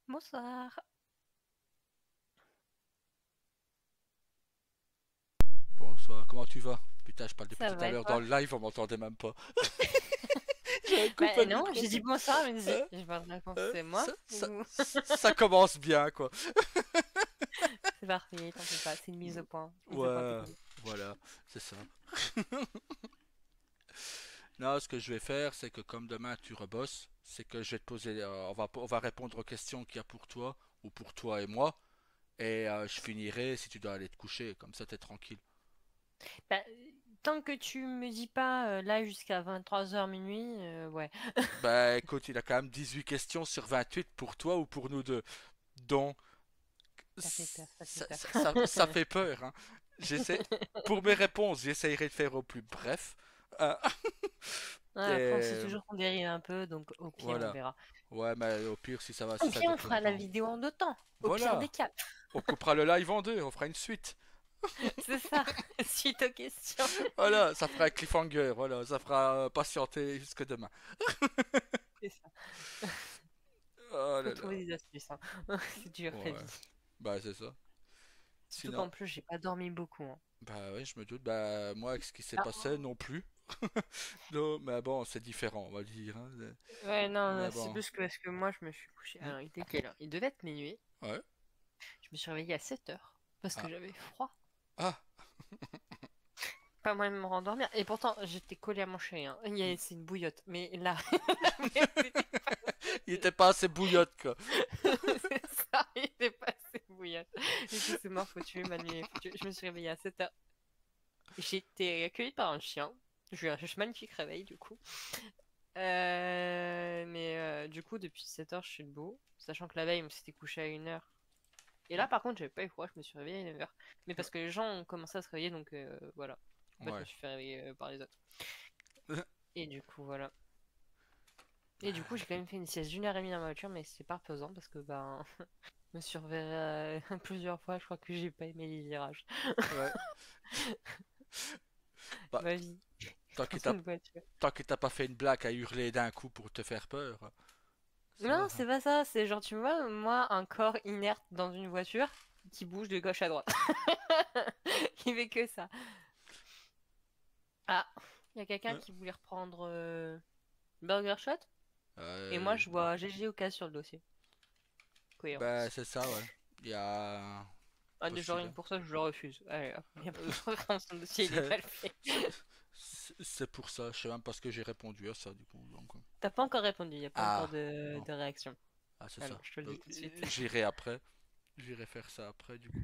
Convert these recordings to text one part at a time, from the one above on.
Bonsoir. Bonsoir, comment tu vas? Putain, je parle depuis Ça tout à va et l'heure dans toi? le live, on m'entendait même pas. J'ai un coupé Bah le non, micro. j'ai dit bonsoir, mais Hein, j'ai pas de réponse, c'est moi ou... ça commence bien, quoi. C'est parfait, t'en fais pas, c'est une mise au point Ouais, technique. voilà, c'est ça. Non, ce que je vais faire, c'est que comme demain tu rebosses, c'est que je vais te poser, on va répondre aux questions qu'il y a pour toi, ou pour toi et moi, et je finirai si tu dois aller te coucher, comme ça t'es tranquille. Bah, tant que tu me dis pas là jusqu'à 23h minuit, ouais, Bah écoute, il a quand même 18 questions sur 28 pour toi ou pour nous deux. Donc, ça fait peur, ça fait ça, peur. ça fait peur, hein. J'essaie, pour mes réponses, j'essayerai de faire au plus bref. Euh, Ouais, après on sait et toujours qu'on dérive un peu, donc au pire on voilà. verra. Ouais, mais au pire, si ça va, Au si ça pire on déconne fera la pas. vidéo en deux temps, au pire des Voilà. cas. On coupera le live en deux, on fera une suite. C'est ça, suite aux questions. Voilà, ça fera un cliffhanger, voilà, ça fera patienter jusque demain. C'est ça, Oh faut là là. trouver des astuces, hein. C'est dur la Ouais, vie. bah c'est ça. Surtout Sinon, qu'en plus j'ai pas dormi beaucoup, hein. bah ouais, je me doute, bah moi, avec ce qui s'est Ah, passé, non plus. Non, mais bon, c'est différent, on va dire, hein. ouais, non, Mais c'est bon, plus que parce que moi, je me suis couché. hmm, Alors, il était quelle heure? Il devait être minuit. ouais. Je me suis réveillée à 7h parce que Ah, j'avais froid. ah, Pas moyen de me rendormir. Et pourtant, j'étais collée à mon chéri, hein. hmm. C'est une bouillotte. Mais là, mais c'était pas... Il était pas assez bouillotte, quoi. c'est ça, il était pas assez bouillotte. J'ai dit, c'est mort, faut tuer, ma nuit est foutue. Je me suis réveillée à 7h. J'ai été accueillie par un chien. J'ai eu un magnifique réveil, du coup. Du coup, depuis 7h, je suis debout. Sachant que la veille, on s'était couché à 1h. Et là, par contre, j'avais pas eu froid, je me suis réveillée à 9h. Mais parce que les gens ont commencé à se réveiller, donc voilà. En fait, je me Ouais. suis fait réveiller par les autres. Et du coup, voilà. Et du coup, j'ai quand même fait une sieste d'1h30 dans ma voiture, mais c'est pas reposant parce que, ben, je me suis réveillée plusieurs fois. Je crois que j'ai pas aimé les virages. Ouais. Bah, Ma vie tant dans qu'il t'a, une voiture. tant qu'il t'a pas fait une blague à hurler d'un coup pour te faire peur, ça Non, va, hein. c'est pas ça. C'est genre, tu vois, moi, un corps inerte dans une voiture qui bouge de gauche à droite. Il fait que ça. Ah, il y a quelqu'un Hein. qui voulait reprendre Burger Shot. Et moi, Euh, je vois GG au cas sur le dossier. bah, Cohérence. c'est ça, ouais. Il y a Ah, déjà rien postulé. que pour ça, je le refuse. Allez, hop, il y a pas Euh, de programme, son dossier, il est C'est mal fait. c'est- c'est pour ça, je sais même pas ce que j'ai répondu à ça, du coup. Donc. T'as pas encore répondu, il n'y a pas encore Ah, non. de réaction. Ah, c'est Ah non, ça. je te le dis Donc, tout de suite. j'irai après. J'irai faire ça après, du coup.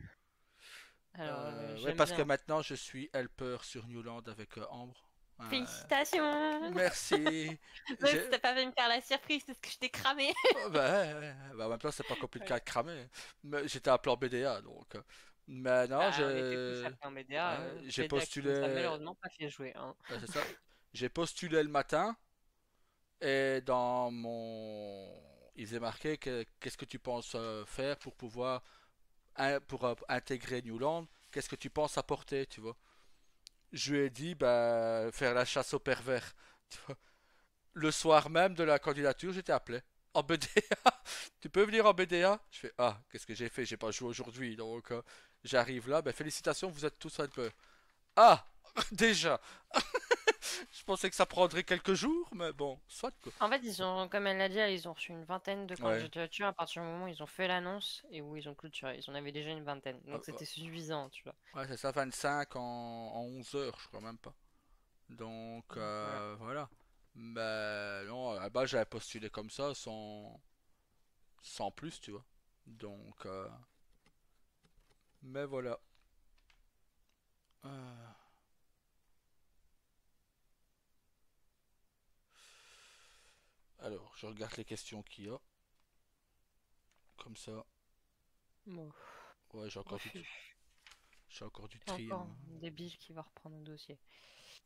Alors, Ouais, j'aime parce que bien. maintenant, je suis helper sur Newland avec Ambre. Félicitations! Merci. Même si J'ai... t'as pas fait me faire la surprise parce que je t'ai cramé. Oh, bah, ouais, ouais. Bah, en même temps, c'est pas compliqué Voilà. à cramer. Mais j'étais à plan BDA, donc. Mais non, Bah, on était tous appelés en BDA. ouais, j'ai BDA qui nous a postulé. malheureusement pas fait jouer, hein. C'est ça. J'ai postulé le matin et dans mon. Il est marqué que qu'est-ce que tu penses faire pour pouvoir pour intégrer Newland. Qu'est-ce que tu penses apporter, tu vois? Je lui ai dit, bah, faire la chasse aux pervers. Tu vois. Le soir même de la candidature, j'étais appelé. En BDA. Tu peux venir en BDA? Je fais, ah, qu'est-ce que j'ai fait? J'ai pas joué aujourd'hui. Donc, j'arrive là. Ben, félicitations, vous êtes tous un peu. Ah! Déjà! Je pensais que ça prendrait quelques jours, mais bon, soit quoi. En fait, ils ont, comme elle l'a dit, ils ont reçu une vingtaine de Ouais. candidatures à partir du moment où ils ont fait l'annonce et où ils ont clôturé. Ils en avaient déjà une vingtaine. Donc c'était suffisant, tu vois. Ouais, c'est ça, 25 en 11 heures, je crois même pas. Donc, Donc voilà. voilà. Mais non, à la base, j'avais postulé comme ça, sans plus, tu vois. Donc, mais voilà. Euh, alors, je regarde les questions qu'il y a. Comme ça. Bon, Ouais, refus. j'ai encore du tri, Encore moi. un débile qui va reprendre un dossier.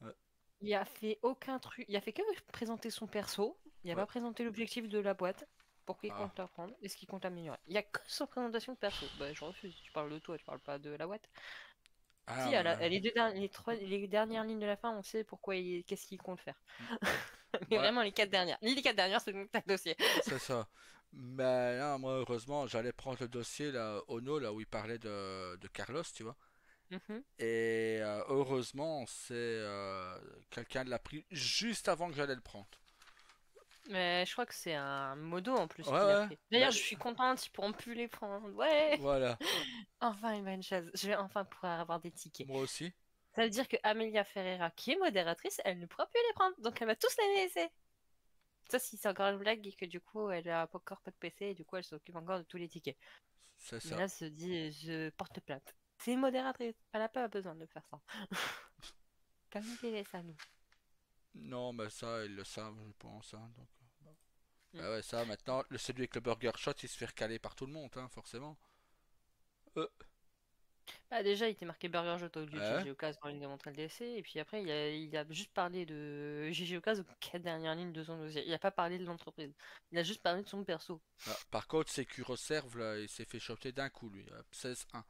Ouais, Il a fait aucun truc. Il a fait que présenter son perso. Il a ouais. pas présenté l'objectif de la boîte. Pour qu'il Ah, compte l'apprendre et ce qu'il compte améliorer. Il y a que sa présentation de perso. Bah, je refuse. Tu parles de toi, tu parles pas de la boîte. ah, Si, les dernières lignes de la fin, on sait pourquoi qu'est-ce qu'il compte faire. Mais Ouais, vraiment les 4 dernières. Ni les 4 dernières, c'est donc t'as le dossier. c'est ça. Mais là, moi, heureusement, j'allais prendre le dossier là, Ono, là où il parlait de Carlos, tu vois. Mhm. Et heureusement, c'est quelqu'un l'a pris juste avant que j'allais le prendre. Mais je crois que c'est un modo en plus Ouais, qu'il a ouais. pris. Bah, D'ailleurs, je suis contente, ils pourront plus les prendre. Ouais! voilà. Enfin une bonne chose. Je vais enfin pouvoir avoir des tickets. Moi aussi. Ça veut dire que Amelia Ferreira, qui est modératrice, elle ne pourra plus les prendre. Donc elle va tous les laisser. Ça, si c'est encore une blague et que du coup, elle a pas encore pas de PC et du coup, elle s'occupe encore de tous les tickets. C'est Mais ça. là, elle se dit, je porte plainte. C'est une modératrice. Elle n'a pas besoin de faire ça. Comme nous les laisse à nous. Non, mais ça, ils le savent, je pense. Hein, donc. Mm. Bah ouais, ça, maintenant, celui avec le burger shot, il se fait recaler par tout le monde, hein, forcément. Euh, Bah, déjà, il était marqué Burger Jot au lieu de ouais, GG Ocas pour lui démontrer le décès. Et puis après, il a juste parlé de GG Ocas aux 4 dernières lignes de son dossier. Il a pas parlé de l'entreprise. Il a juste parlé de son perso. ah, par contre, c'est Serve, là, il s'est fait choper d'un coup, lui. Hop, 16-1.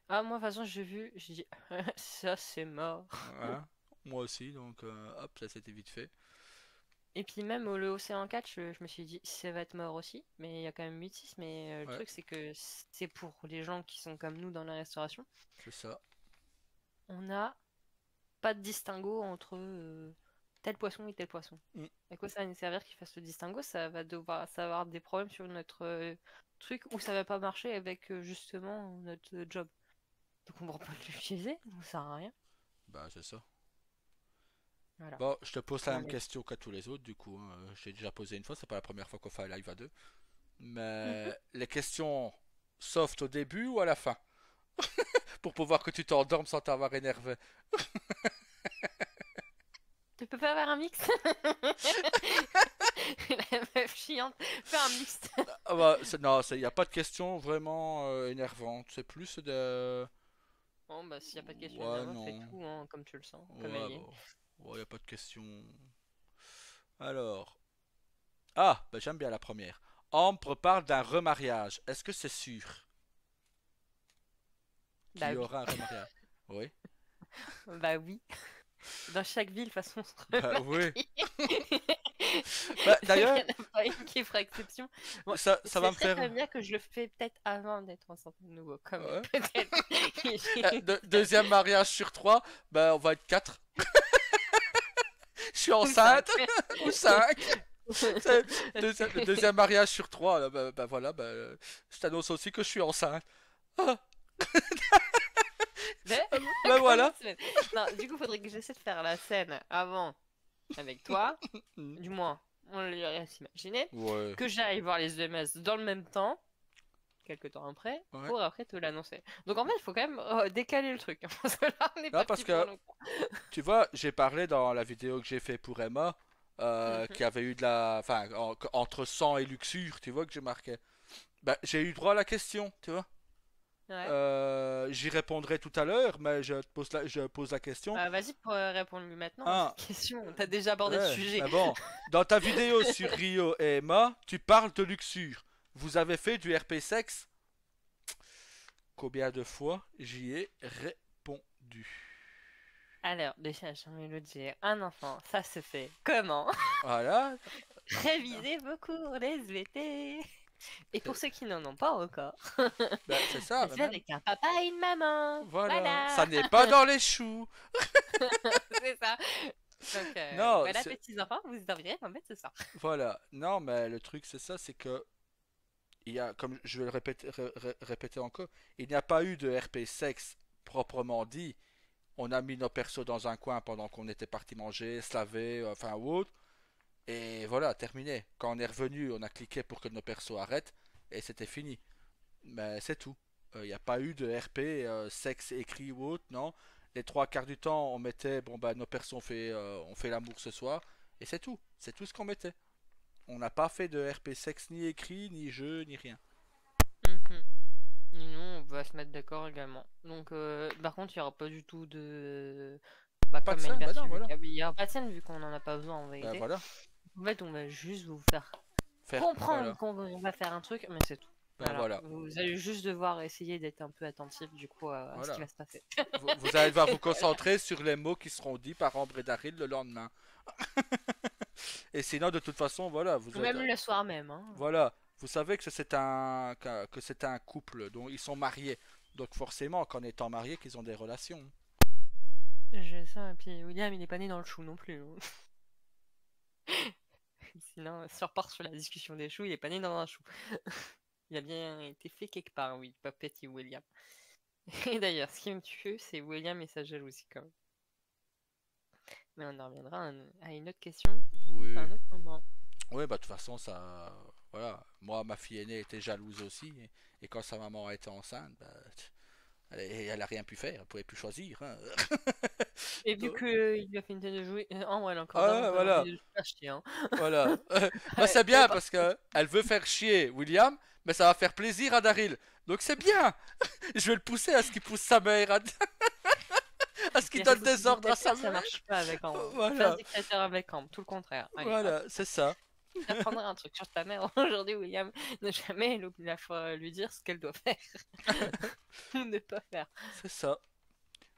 Ah, moi, de toute façon, j'ai vu, j'ai dit, ça, c'est mort. Hein, moi aussi, donc hop, ça s'était vite fait. Et puis même le Océan 4, je me suis dit, ça va être mort aussi. Mais il y a quand même 8-6. Mais le Ouais, truc, c'est que c'est pour les gens qui sont comme nous dans la restauration. c'est ça. On n'a pas de distinguo entre tel poisson et tel poisson. Mm, À quoi ça va nous servir qu'il fasse le distinguo? Ça va avoir des problèmes sur notre truc ou ça va pas marcher avec justement notre job. Donc on ne pourra pas l'utiliser, donc ça sert à rien. bah, c'est ça. Voilà. Bon, je te pose la On même est- question qu'à tous les autres, du coup. Hein. J'ai déjà posé une fois, c'est pas la première fois qu'on fait un live à deux. Mhm. Mais les questions soft au début ou à la fin? Pour pouvoir que tu t'endormes sans t'avoir énervé. Tu peux pas avoir un mix? La meuf chiante, fais un mix. Ah bah, non, il n'y a pas de questions vraiment énervantes. C'est plus de... Bon bah s'il y a pas de question Ouais, énervante, fais non. tout hein, comme tu le sens, comme Ouais, elle est. bon. Ouais, y a pas de questions. Alors. Ah, bah j'aime bien la première. Ambre parle d'un remariage. Est-ce que c'est sûr qu'il Bah y oui, aura un remariage? Oui. bah oui. Dans chaque ville, de toute façon, on se Bah oui. remarie. Bah Il y d'ailleurs, en a pas une qui fera exception. Bon, ça c'est va me très faire... très bien que je le fais peut-être avant d'être enceinte de nouveau, quand même. Ouais. Peut-être que j'ai une Deuxième mariage sur trois, bah on va être quatre. Je suis ou cinq. enceinte ou cinq. Le deuxième mariage sur trois, là, bah voilà, bah, je t'annonce aussi que je suis enceinte. Ah, Mais, bah combien voilà. de semaines? Non, du coup, faudrait que j'essaie de faire la scène avant avec toi. Mm. Du moins, on le laisse imaginer. Ouais, Que j'aille voir les EMS dans le même temps, quelques temps après, ouais. pour après te l'annoncer. Donc en fait, il faut quand même décaler le truc. Parce que là, on est Là, parce parti pour que, longtemps. tu vois, j'ai parlé dans la vidéo que j'ai fait pour Emma, Mhm. qui avait eu de la... Enfin, entre sang et luxure, tu vois, que j'ai marqué. Bah, j'ai eu droit à la question, tu vois. Ouais. J'y répondrai tout à l'heure, mais je pose la question. Bah, vas-y pour répondre lui maintenant à Ah, cette question. T'as déjà abordé le ouais, sujet. mais bon, dans ta vidéo sur Rio et Emma, tu parles de luxure. Vous avez fait du RP sexe? Combien de fois j'y ai répondu? Alors, déjà, j'ai envie de le dire, un enfant, ça se fait comment? Voilà. Réviser vos cours, les SVT. Et pour C'est ceux qui n'en ont pas encore, bah, c'est ça, ça se mais fait même. avec un papa et une maman. Voilà. Voilà, Ça n'est pas dans les choux. c'est ça. Donc, Non, voilà, petits enfants, vous devriez en mettre ce soir. voilà. Non, mais le truc, c'est ça, c'est que. Il y a, comme je vais le répéter, répéter encore, il n'y a pas eu de RP sexe proprement dit. On a mis nos persos dans un coin pendant qu'on était parti manger, se laver, enfin ou autre. Et voilà, terminé. Quand on est revenu, on a cliqué pour que nos persos arrêtent et c'était fini. Mais c'est tout. Il n'y a pas eu de RP, sexe écrit ou autre, non. Les trois quarts du temps, on mettait, bon bah nos persos on fait l'amour ce soir et c'est tout. C'est tout ce qu'on mettait. On n'a pas fait de RP sexe ni écrit, ni jeu, ni rien. Mhm. Nous, on va se mettre d'accord également. Donc, par contre, il n'y aura pas du tout de. Bah, Pas de comme scène, bah Elbertu, non, voilà. il n'y aura pas de scène vu qu'on n'en a pas besoin en Bah vérité. voilà. En fait, on va juste vous faire Faire, comprendre voilà. qu'on va faire un truc, mais c'est tout. Ben Voilà, voilà, vous allez juste devoir essayer d'être un peu attentif du coup à ce qui voilà. va se passer. Vous allez devoir vous concentrer sur les mots qui seront dits par Ambre et Daryl le lendemain. Et sinon, de toute façon, voilà, Ou vous êtes, même le soir même, hein. voilà, vous savez que c'est un couple, donc ils sont mariés. Donc forcément, qu'en étant mariés, qu'ils ont des relations. Je sais, et puis William il est pas né dans le chou non plus, hein. Sinon, si on repart sur la discussion des choux, il est pas né dans un chou. Il a bien été fait quelque part, oui, pas petit William. Et d'ailleurs, ce qui me tue, c'est William et sa jalousie quand même. Mais on en reviendra à une autre question à Oui. un autre moment. Oui, bah de toute façon, ça. Voilà. Moi, ma fille aînée était jalouse aussi. Et quand sa maman était enceinte, bah, elle a rien pu faire. Elle pouvait plus choisir, hein. Et vu Donc, qu'il lui a fait une tête de jouer, oh, elle a encore ah, davantage envie voilà. de se faire chier, hein. Voilà. Bah, Elle c'est est bien parce partie. que elle veut faire chier William, mais ça va faire plaisir à Daryl. Donc c'est bien. Je vais le pousser à ce qu'il pousse sa mère, à ce qu'il Il a fait donne beaucoup de des ordres à sa dictateur, ça mère. marche pas avec Ambre. Face Voilà. dictateur avec Ambre, tout le contraire. Allez, hop. Voilà, c'est ça. Je t'apprendrai un truc sur ta mère aujourd'hui, William. Ne jamais lui dire ce qu'elle doit faire ou ne pas faire. C'est ça.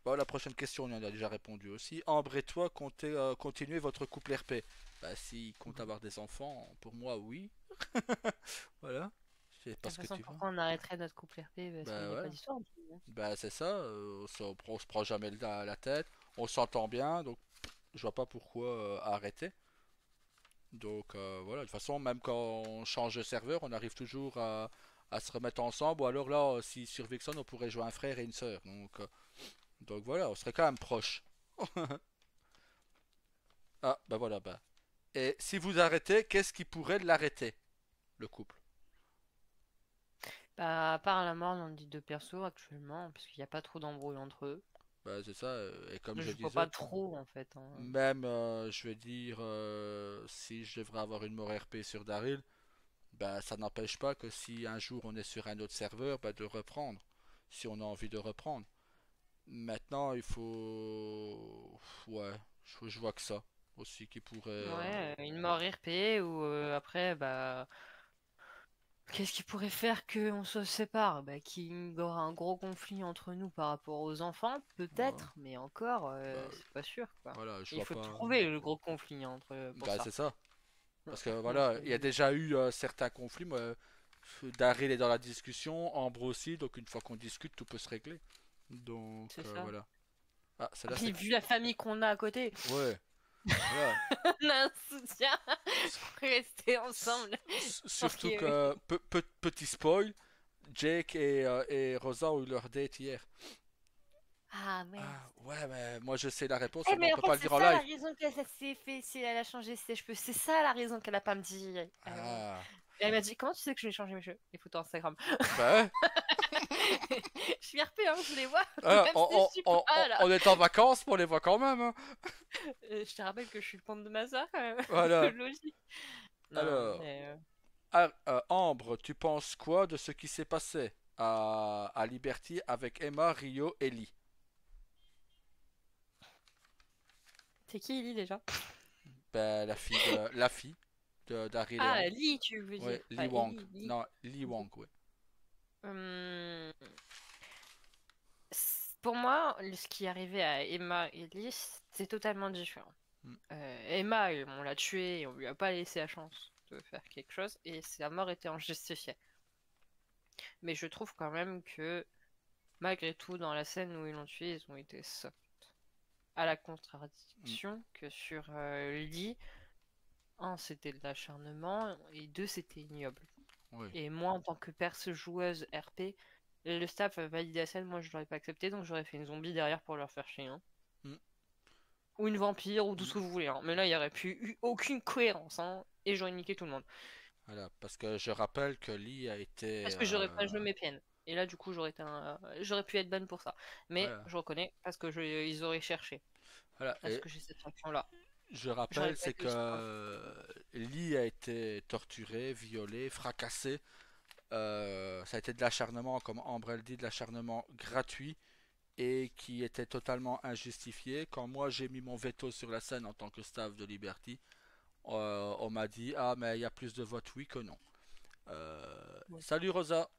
Bon, la prochaine question, on y en a déjà répondu aussi. Ambre et toi, comptez continuer votre couple RP. Bah, s'il compte avoir des enfants, pour moi, oui. Voilà. Je sais De pas toute ce que façon, tu veux. pourquoi on arrêterait notre couple RP? Parce qu'il Bah, n'y a pas ouais. d'histoire. Du coup, hein. Bah, c'est ça. On se prend jamais la tête. On s'entend bien, donc je vois pas pourquoi arrêter. Donc, voilà. De toute façon, même quand on change de serveur, on arrive toujours à se remettre ensemble. Ou alors là, si sur Vixen, on pourrait jouer un frère et une sœur. Donc voilà, on serait quand même proches. Ah, bah voilà, bah. Et si vous arrêtez, qu'est-ce qui pourrait l'arrêter, le couple? Bah, à part la mort d'un des deux persos actuellement, parce qu'il n'y a pas trop d'embrouille entre eux. Bah c'est ça, et comme je Je vois pas disais, trop en fait, hein. même, je vais dire, si je devrais avoir une mort RP sur Daryl, bah ça n'empêche pas que si un jour on est sur un autre serveur, bah de reprendre, si on a envie de reprendre. Maintenant, il faut... Ouais, je vois que ça aussi qui pourrait... Ouais, une mort RP ou après, bah, qu'est-ce qui pourrait faire qu'on se sépare? Bah, qu'il y aura un gros conflit entre nous par rapport aux enfants, Ouais, peut-être, mais encore, bah c'est pas sûr, quoi. voilà, je Il vois faut pas... trouver le gros conflit entre pour Bah ça. c'est ça. Parce que Donc, voilà, il y a déjà eu certains conflits. Moi, Daryl est dans la discussion, Ambre aussi, donc une fois qu'on discute, tout peut se régler. Donc c'est ça. voilà. Ah, celle-là Puis c'est. vu la famille qu'on a à côté, Ouais, voilà. on a un soutien pour rester ensemble. Parce Surtout que que, petit spoil, Jake et Rosa ont eu leur date hier. ah merde. Ah, ouais, mais moi je sais la réponse, Eh mais on mais en peut fait pas le c'est dire en ça la live. raison qu'elle ça s'est fait si elle a changé ses cheveux. C'est ça la raison qu'elle a pas me dit. Ah, Et elle m'a dit comment tu sais que je vais changer mes cheveux? Les photos Instagram. bah ouais. Je suis RP hein, je les vois Ah, même si je suis pas là. on est en vacances, mais on les voit quand même, hein. Je te rappelle que je suis le compte de ma soeur quand même. Voilà. Logique. Non Alors, mais Ambre, tu penses quoi de ce qui s'est passé à Liberty avec Emma, Rio et Lee? c'est qui Ellie déjà? Ben, la fille de Daryl et Ah Ambre. Lee tu veux dire Ouais, Lee pas Wang. Ellie. Lee. Non, Lee Wang, ouais. Hum, Pour moi, ce qui est arrivé à Emma et Lee, c'est totalement différent. Hmm, Emma, on l'a tuée et on lui a pas laissé la chance de faire quelque chose et sa mort était injustifiée. Mais je trouve quand même que, malgré tout, dans la scène où ils l'ont tué, ils ont été soft. À la hmm, contradiction que sur Lee, un, c'était de l'acharnement et deux, c'était ignoble. oui. Et moi, en tant que perse joueuse RP, le staff a validé la scène, moi je l'aurais pas accepté, donc j'aurais fait une zombie derrière pour leur faire chier, hein. Hmm, Ou une vampire, ou tout ce hmm. que vous voulez, hein. Mais là, il n'y aurait plus eu aucune cohérence, hein. Et j'aurais niqué tout le monde. Voilà, parce que je rappelle que Lee a été. Parce que j'aurais pas joué mes PN. Et là, du coup, j'aurais pu être ban pour ça. Mais Voilà, je reconnais, parce que ils auraient cherché voilà. à ce Et que j'ai cette fonction-là. je J'aurais rappelle, pas c'est été aussi proche. que Lee a été torturé, violé, fracassé. Ça a été de l'acharnement, comme Ambre elle dit, de l'acharnement gratuit et qui était totalement injustifié. Quand moi j'ai mis mon veto sur la scène en tant que staff de Liberty, on m'a dit ah mais il y a plus de votes oui que non. Ouais. Salut Rosa.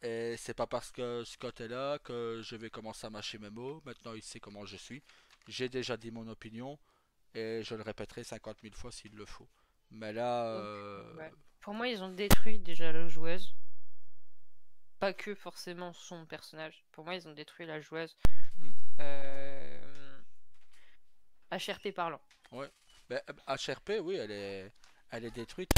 Et c'est pas parce que Scott est là que je vais commencer à mâcher mes mots. Maintenant, il sait comment je suis. J'ai déjà dit mon opinion et je le répéterai 50 000 fois s'il le faut. Mais là, Donc, ouais. Pour moi, ils ont détruit déjà la joueuse. Pas que forcément son personnage. Pour moi, ils ont détruit la joueuse. Euh... HRP parlant. ouais. Mais HRP, oui, elle est détruite.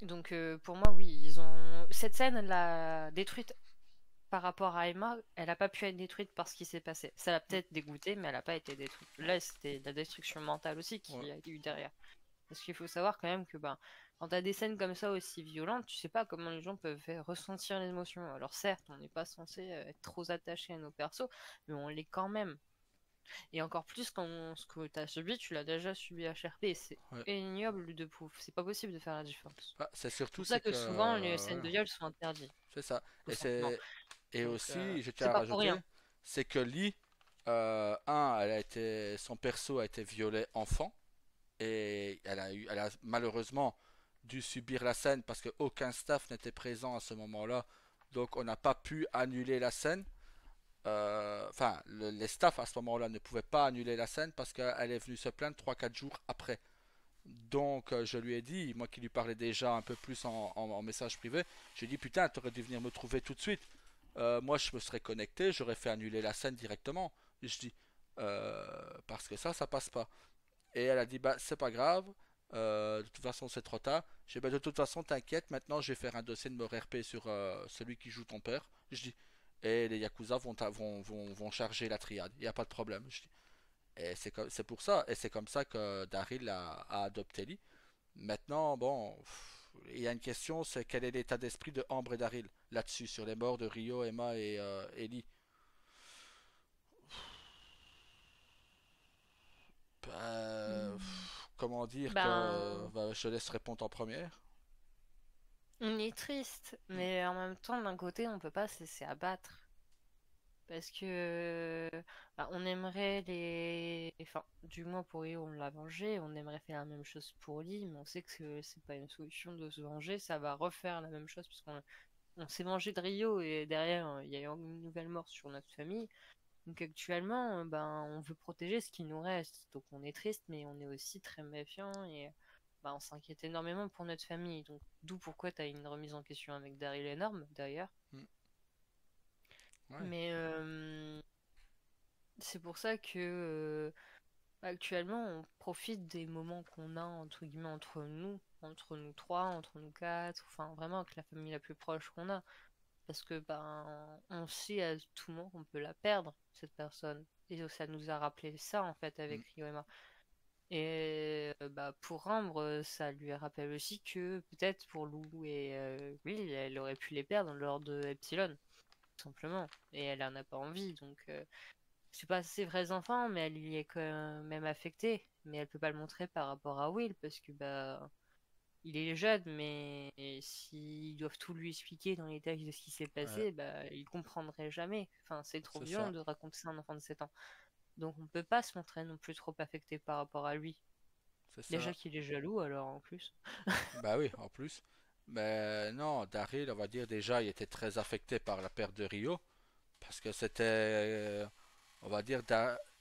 Donc pour moi, oui, ils ont... Cette scène, elle l'a détruite par rapport à Emma. Elle n'a pas pu être détruite par ce qui s'est passé. Ça l'a peut-être dégoûtée, mais elle n'a pas été détruite. Là, c'était de la destruction mentale aussi Ouais. qui a eu derrière. Parce qu'il faut savoir quand même que ben, quand t'as des scènes comme ça aussi violentes, tu sais pas comment les gens peuvent faire ressentir l'émotion. Alors certes, on n'est pas censé être trop attaché à nos persos, mais on l'est quand même. Et encore plus quand ce que t'as subi, tu l'as déjà subi à HRP. C'est Ouais. ignoble de pouf. C'est pas possible de faire la différence. Ah, c'est C'est surtout, pour c'est ça que que souvent les scènes de voilà, viol sont interdites, c'est ça. tout simplement. Et Donc aussi, je tiens c'est à pas pour rajouter, rien. c'est que Lee, son perso a été violé enfant et elle a malheureusement dû subir la scène parce qu'aucun staff n'était présent à ce moment-là, donc on n'a pas pu annuler la scène. Enfin, les staffs à ce moment-là ne pouvaient pas annuler la scène parce qu'elle est venue se plaindre 3 4 jours après. Donc je lui ai dit, moi qui lui parlais déjà un peu plus en message privé, j'ai dit putain, t'aurais dû venir me trouver tout de suite. Moi je me serais connecté, j'aurais fait annuler la scène directement. Je dis, parce que ça passe pas. Et elle a dit, bah c'est pas grave, de toute façon c'est trop tard. J'ai dit, bah de toute façon t'inquiète, maintenant je vais faire un dossier de mort RP sur celui qui joue ton père. Je dis, et les Yakuza vont charger la triade, il n'y a pas de problème. Je dis, et c'est pour ça, et c'est comme ça que Daryl a adopté Lee. Maintenant, bon, il y a une question, c'est quel est l'état d'esprit de Ambre et Daryl là-dessus, sur les morts de Rio, Emma et Ellie. Hmm. Comment dire que Ben, bah, je te laisse répondre en première. on est triste, Mm. mais en même temps, d'un côté, on peut pas se laisser abattre. Parce que bah, on aimerait les. Enfin, du moins pour Rio, on l'a vengé. On aimerait faire la même chose pour Lee, mais on sait que c'est pas une solution de se venger. Ça va refaire la même chose, puisqu'on on s'est vengé de Rio et derrière, il y a eu une nouvelle mort sur notre famille. Donc actuellement, ben, on veut protéger ce qui nous reste. Donc on est triste, mais on est aussi très méfiant et ben, on s'inquiète énormément pour notre famille. Donc d'où pourquoi tu as une remise en question avec Daryl énorme d'ailleurs. Mm. Ouais. Mais c'est pour ça que actuellement on profite des moments qu'on a entre guillemets entre nous trois, entre nous quatre, enfin vraiment avec la famille la plus proche qu'on a. Parce que ben on sait à tout moment qu'on peut la perdre, cette personne. Et ça nous a rappelé ça en fait Mm. avec Rio et Emma. Et bah, pour Ambre, ça lui rappelle aussi que peut-être pour Lou et Will, elle aurait pu les perdre lors de Epsilon, tout simplement. Et elle en a pas envie, donc c'est pas ses vrais enfants, mais elle y est quand même affectée. Mais elle peut pas le montrer par rapport à Will, parce que bah il est jeune, mais s'ils doivent tout lui expliquer dans les textes de ce qui s'est Ouais, passé, bah il comprendrait jamais. Enfin, c'est trop c'est violent ça. de raconter ça à un enfant de 7 ans. Donc on peut pas se montrer non plus trop affecté par rapport à lui. C'est Déjà ça. qu'il est jaloux, alors en plus. Bah oui, en plus. Mais non, Daryl, on va dire déjà, il était très affecté par la perte de Rio. Parce que c'était, on va dire,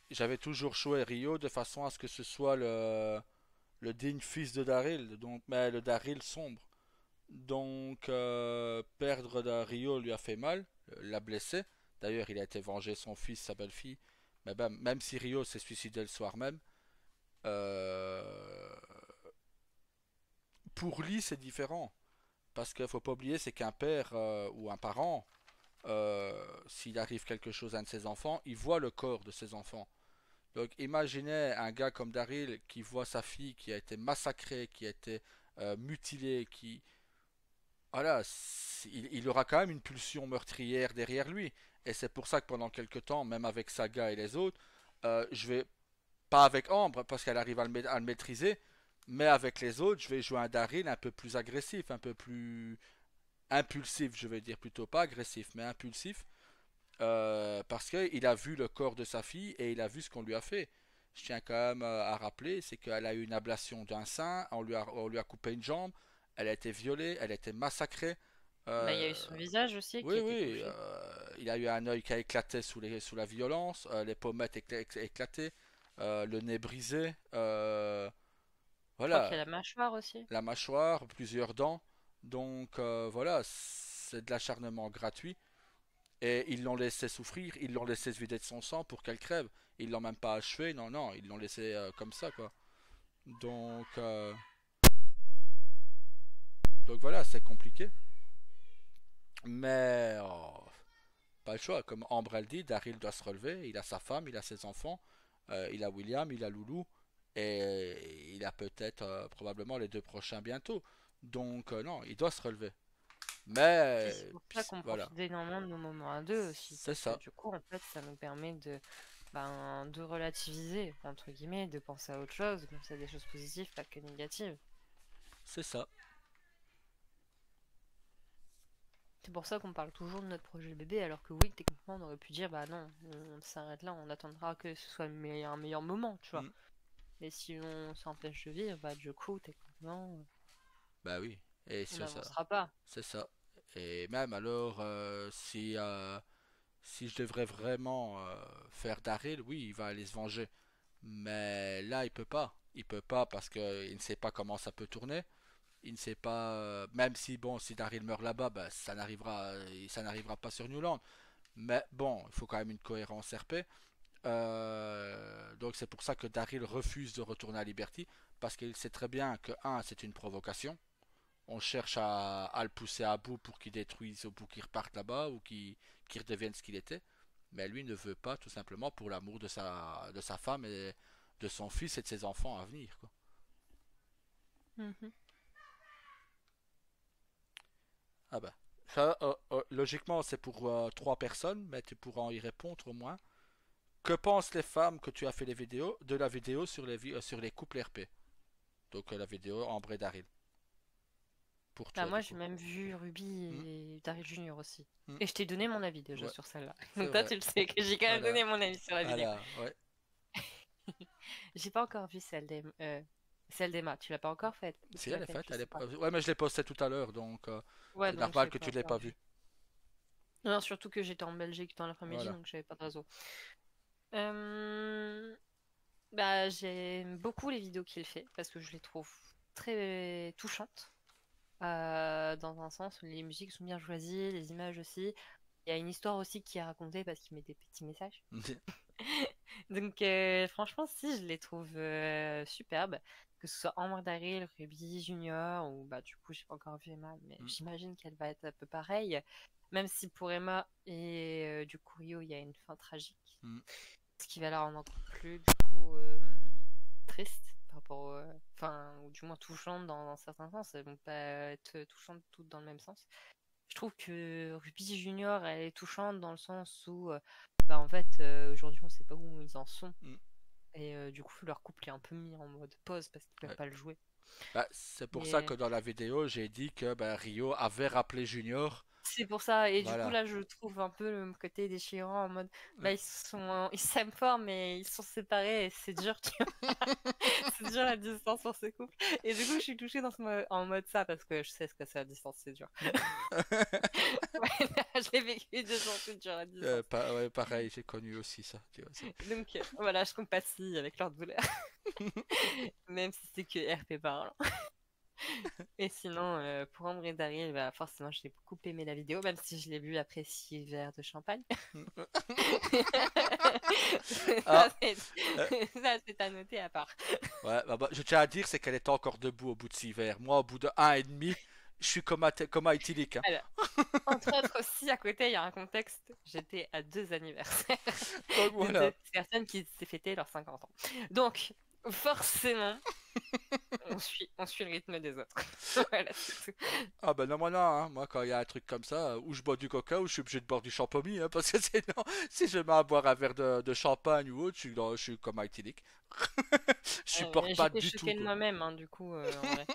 j'avais toujours joué Rio de façon à ce que ce soit le digne fils de Daryl, donc, mais le Daryl sombre. Donc, perdre Rio lui a fait mal, l'a blessé. D'ailleurs, il a été vengé son fils, sa belle-fille. Mais ben, même si Rio s'est suicidé le soir même, euh, pour lui, c'est différent. Parce qu'il faut pas oublier, c'est qu'un père ou un parent, s'il arrive quelque chose à un de ses enfants, il voit le corps de ses enfants. Donc imaginez un gars comme Daryl qui voit sa fille qui a été massacrée, qui a été mutilée, qui... Voilà, il aura quand même une pulsion meurtrière derrière lui. Et c'est pour ça que pendant quelques temps, même avec Saga et les autres, je vais... Pas avec Ambre, parce qu'elle arrive à le maîtriser, mais avec les autres, je vais jouer un Daryl un peu plus agressif, un peu plus impulsif, je vais dire plutôt pas agressif, mais impulsif, parce qu'il a vu le corps de sa fille et il a vu ce qu'on lui a fait. je tiens quand même à rappeler, c'est qu'elle a eu une ablation d'un sein, on lui a coupé une jambe, elle a été violée, elle a été massacrée. Bah, il y a Euh, eu son visage aussi qui oui, a été oui, touché. il a eu un œil qui a éclaté sous la violence, les pommettes éclatées, le nez brisé, Je crois qu'il y voilà, a la mâchoire aussi. la mâchoire, plusieurs dents. Donc voilà, c'est de l'acharnement gratuit. Et ils l'ont laissé souffrir, ils l'ont laissé se vider de son sang pour qu'elle crève. Ils l'ont même pas achevé, non, non, ils l'ont laissé comme ça, quoi. Donc, euh, donc voilà, c'est compliqué. Mais pas le choix. Comme Ambre elle dit, Daryl doit se relever. Il a sa femme, il a ses enfants, il a William, il a Loulou. Et il a peut-être, probablement, les deux prochains bientôt. Donc non, il doit se relever. Puis Mais, c'est pour ça qu'on voilà, profite énormément de nos moments à deux aussi, c'est parce que ça, du coup, en fait, ça nous permet de relativiser, entre guillemets, de penser à autre chose, de penser à des choses positives, pas que négatives. c'est ça. C'est pour ça qu'on parle toujours de notre projet bébé, alors que oui, techniquement, on aurait pu dire, bah non, on s'arrête là, on attendra que ce soit un meilleur moment, tu vois. Mm. Mais si on s'empêche de vivre, bah du coup, techniquement, Bah oui, et on c'est ça. n'avancera pas. C'est ça. Et même alors, si je devrais vraiment faire Daryl, oui, il va aller se venger. Mais là, il peut pas. Il peut pas parce qu'il ne sait pas comment ça peut tourner. Il ne sait pas, même si bon, si Daryl meurt là-bas, bah, ça n'arrivera pas sur Newland. Mais bon, il faut quand même une cohérence RP. Donc c'est pour ça que Daryl refuse de retourner à Liberty parce qu'il sait très bien que un, c'est une provocation. On cherche à le pousser à bout pour qu'il détruise ou pour qu'il reparte là-bas ou qu'il redevienne ce qu'il était. Mais lui ne veut pas, tout simplement, pour l'amour de sa femme et de son fils et de ses enfants à venir, quoi. Mhm. Ah bah. Ça, logiquement, c'est pour trois personnes, mais tu pourras y répondre au moins. Que pensent les femmes que tu as fait les vidéos de la vidéo sur les couples RP? Donc la vidéo Ambre et Daryl. Pour Bah toi, moi, du j'ai coup. même vu Hmm, Ruby et Daryl Junior aussi. hmm. Et je t'ai donné mon avis déjà Ouais, sur celle-là. c'est Donc toi, vrai. tu le sais que j'ai quand même Voilà. donné mon avis sur la vidéo. Voilà, ouais. J'ai pas encore vu celle d'Emma. Tu l'as pas encore faite? Ou Si tu l'as elle est faite? faite, Je sais pas. ouais, mais je l'ai posté tout à l'heure, donc Ouais, c'est donc je normal l'ai que pas tu ne l'aies encore pas vue. vu. Non, surtout que j'étais en Belgique dans l'après-midi, Voilà. donc j'avais pas de réseau. Euh, Bah, j'aime beaucoup les vidéos qu'il fait parce que je les trouve très touchantes. Dans un sens où les musiques sont bien choisies, les images aussi. Il y a une histoire aussi qui est racontée parce qu'il met des petits messages. Donc, franchement, si, je les trouve superbes. Que ce soit Amber Daryl, Ruby Junior, ou bah, du coup, j'ai pas encore vu Emma, mais j'imagine qu'elle va être un peu pareille. Même si pour Emma et du coup Rio, il y a une fin tragique. Mm. Ce qui va la rendre encore plus, du coup, triste par rapport enfin, ou du moins touchante dans un certain sens. Elles vont pas être touchantes toutes dans le même sens. Je trouve que Ruby Junior, elle est touchante dans le sens où, bah, en fait, aujourd'hui, on sait pas où ils en sont. Mm. Et du coup, leur couple est un peu mis en mode pause parce qu'ils peuvent Ouais. pas le jouer. Bah, c'est pour ça que Et dans la vidéo, j'ai dit que bah, Rio avait rappelé Junior. c'est pour ça. Et du coup, Voilà. là, je trouve un peu le côté déchirant en mode, bah, ils s'aiment fort, mais ils sont séparés et c'est dur, tu vois. C'est dur la distance pour ce couple. Et du coup, je suis touchée en mode ça parce que je sais ce que c'est la distance, c'est dur. Mm. Ouais, je l'ai vécu de gens, c'est dur la distance. Ouais, pareil, j'ai connu aussi ça. Tu vois, Donc voilà, je compatis avec leur douleur, même si c'est que RP parle. Et sinon, pour Ambre et Daryl, bah, forcément, j'ai beaucoup aimé la vidéo, même si je l'ai bu après 6 verres de champagne. Ah, Ça, c'est euh, ça, c'est à noter à part. ouais, je tiens à dire, c'est qu'elle était encore debout au bout de 6 verres. Moi, au bout de un et demi, je suis comme à éthylique, hein. Alors, entre autres aussi, à côté, il y a un contexte. J'étais à 2 anniversaires Donc de voilà. deux personnes qui s'est fêté leurs 50 ans. Donc, forcément, on suit le rythme des autres. Voilà, c'est tout. Ah ben non, moi non, hein. Moi quand il y a un truc comme ça, ou je bois du coca ou je suis obligé de boire du champomy, hein, parce que sinon, si je mets à boire un verre de champagne ou autre, je suis comme éthylique. Je supporte pas J'étais du tout, choquée de quoi. moi-même, hein, du coup, en vrai.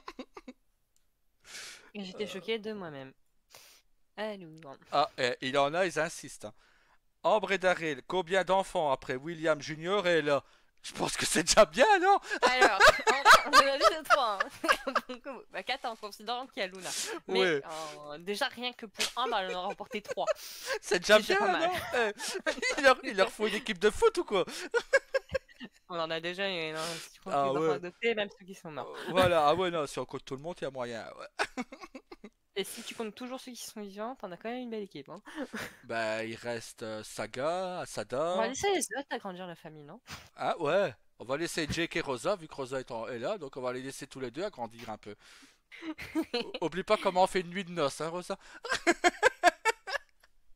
J'étais Euh, choquée de moi-même. Alors, Ah, il en a, ils insistent, hein. Ambre et Daryl, combien d'enfants après William Junior est là? Je pense que c'est déjà bien, non? Alors, on en a dit 3. Donc, bah, 4 en considérant qu'il y a Luna. Mais Ouais, déjà, rien que pour un, bah, elle en a remporté 3. c'est déjà C'est déjà bien, pas mal. non? Il leur faut une équipe de foot ou quoi? On en a déjà, si tu comptes Ah les enfants ouais. adoptés, même ceux qui sont morts. Voilà, ah ouais, non, si on compte tout le monde, il y a moyen. Ouais. Et si tu comptes toujours ceux qui sont vivants, t'en as quand même une belle équipe. Hein. Bah, il reste Saga, On va Asada. laisser les autres agrandir la famille, non? Ah ouais, on va laisser Jake et Rosa, vu que Rosa est là, donc on va les laisser tous les deux agrandir un peu. Oublie pas comment on fait une nuit de noces, hein, Rosa?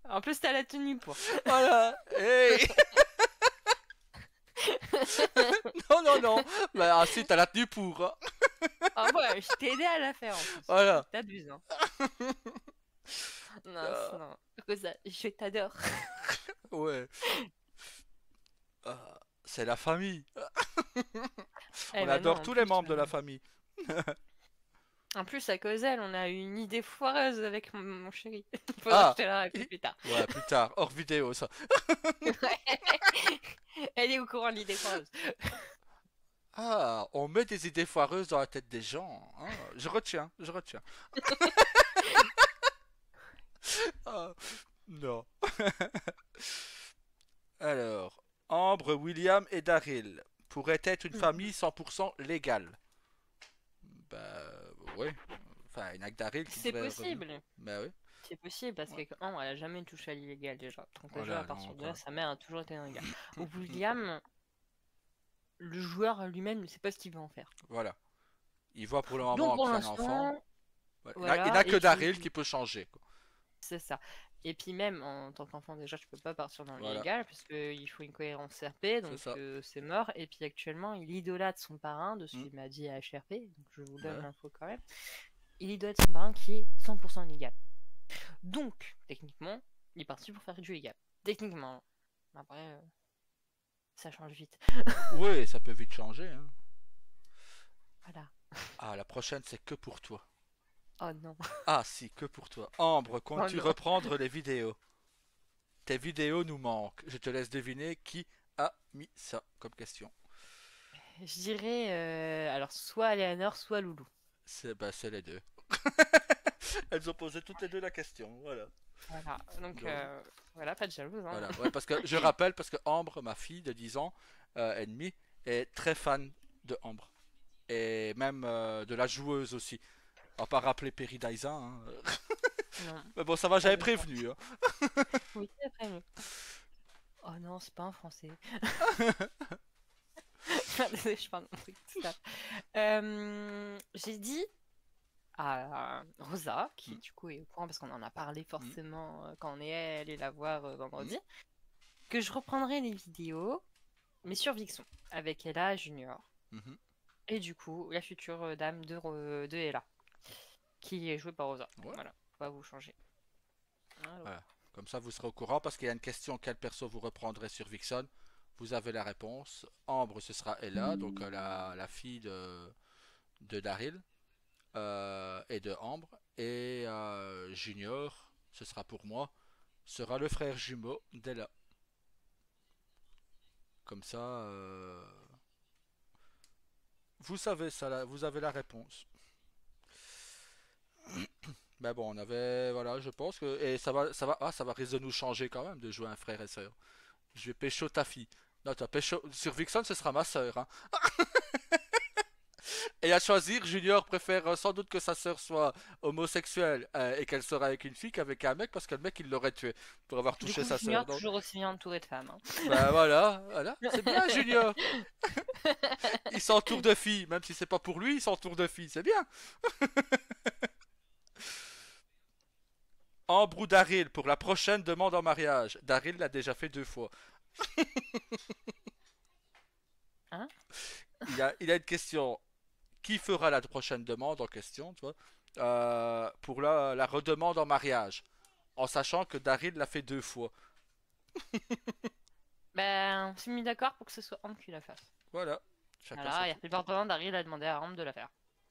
En plus, t'as la tenue pour. Voilà, hey. Non, non, non, bah ensuite t'as la tenue pour, hein. Ah ouais, je t'ai aidé à la faire en plus. Voilà. T'abuses, hein. Non, Euh, non. Rosa, je t'adore. ouais. Euh, c'est la famille. Eh On ben non, adore en tous les plus. membres de la famille. En plus, à cause d'elle, on a eu une idée foireuse avec mon chéri. Il faudra que je Ah, te la raconte plus tard. ouais, plus tard, hors vidéo, ça. Elle est au courant de l'idée foireuse. Ah, on met des idées foireuses dans la tête des gens, hein. Je retiens, je retiens. Ah, non. Alors, Ambre, William et Daryl pourraient être une famille 100% légale. Bah, ouais. Enfin, il n'y a que Daryl qui C'est devrait revenir. possible. Bah oui. C'est possible parce Ouais. que elle a jamais touché à l'illégal déjà. Donc déjà, à Voilà, partir donc. de là, sa mère a toujours été un gars. William, le joueur lui-même ne sait pas ce qu'il veut en faire. Voilà. Il voit pour le Donc moment pour qu'il y a un enfant. l'instant, Voilà. Il n'a voilà. que Et Daryl qui puis, peut changer, quoi. c'est ça. Et puis même en tant qu'enfant déjà, je peux pas partir dans Voilà, l'illégal parce qu'il faut une cohérence RP, c'est donc ça. c'est mort. Et puis actuellement, il idolâtre son parrain de ce Hmm. qu'il m'a dit à HRP, donc je vous donne Ouais. l'info quand même. Il idolâtre son parrain qui est 100% illégal. Donc, techniquement, il est parti pour faire du légal. Techniquement. Après, ça change vite. Oui, ça peut vite changer, hein. Voilà. Ah, la prochaine, c'est que pour toi. Oh non. Ah, si, que pour toi. Ambre, Oh comptes-tu non. reprendre les vidéos? Tes vidéos nous manquent. Je te laisse deviner qui a mis ça comme question. Je dirais alors soit Léonore, soit Loulou. C'est les deux. Elles ont posé toutes les deux la question, voilà. Voilà. Donc Donc, voilà, pas de jalouse. Hein. voilà, ouais, parce que je rappelle, parce que Ambre, ma fille de 10 ans et demi, est très fan de Ambre. Et même de la joueuse aussi. On va pas rappeler Perry Dyson, hein. Non. Mais bon, ça va, j'avais Elle le sent. prévenu, hein. Oui, après mieux. Oh non, c'est pas un français. Désolée, je parle de mon truc. Tout ça. J'ai dit à Rosa, qui Mm, du coup est au courant parce qu'on en a parlé mm, forcément quand on est allé la voir mm, vendredi, que je reprendrai les vidéos, mais sur Vixon, avec Ella Junior. mhm. Et du coup, la future dame de Ella, qui est jouée par Rosa. Ouais, Voilà, on va vous changer. Voilà. voilà. Comme ça, vous serez au courant parce qu'il y a une question quel perso vous reprendrez sur Vixen. Vous avez la réponse. Ambre, ce sera Ella, donc la fille de Daryl et de Ambre. Et Junior, ce sera pour moi, sera le frère jumeau d'Ella. Comme ça, vous savez ça, vous avez la réponse. Mais bon, on avait, voilà, je pense que et ça va risque de nous changer quand même de jouer un frère et sœur. Je vais pécho ta fille. Non, t'as pécho sur Vixen, ce sera ma sœur, hein. Et à choisir, Junior préfère sans doute que sa sœur soit homosexuelle et qu'elle sera avec une fille qu'avec un mec parce que le mec il l'aurait tué pour avoir Du touché coup, sa sœur. Junior Donc, toujours aussi bien entouré de femmes. Hein. ben voilà, voilà, c'est bien Junior. Il s'entoure de filles, même si c'est pas pour lui, il s'entoure de filles, c'est bien. Ambre ou Daryl pour la prochaine demande en mariage. Daryl l'a déjà fait 2 fois. Hein? Il a une question. Qui fera la prochaine demande en question, tu vois, pour la redemande en mariage, en sachant que Daryl l'a fait 2 fois. Ben, on s'est mis d'accord pour que ce soit Ambre qui la fasse. Voilà, chacun son Voilà, et tour. après, pardon, Daryl a demandé à Ambre de la faire.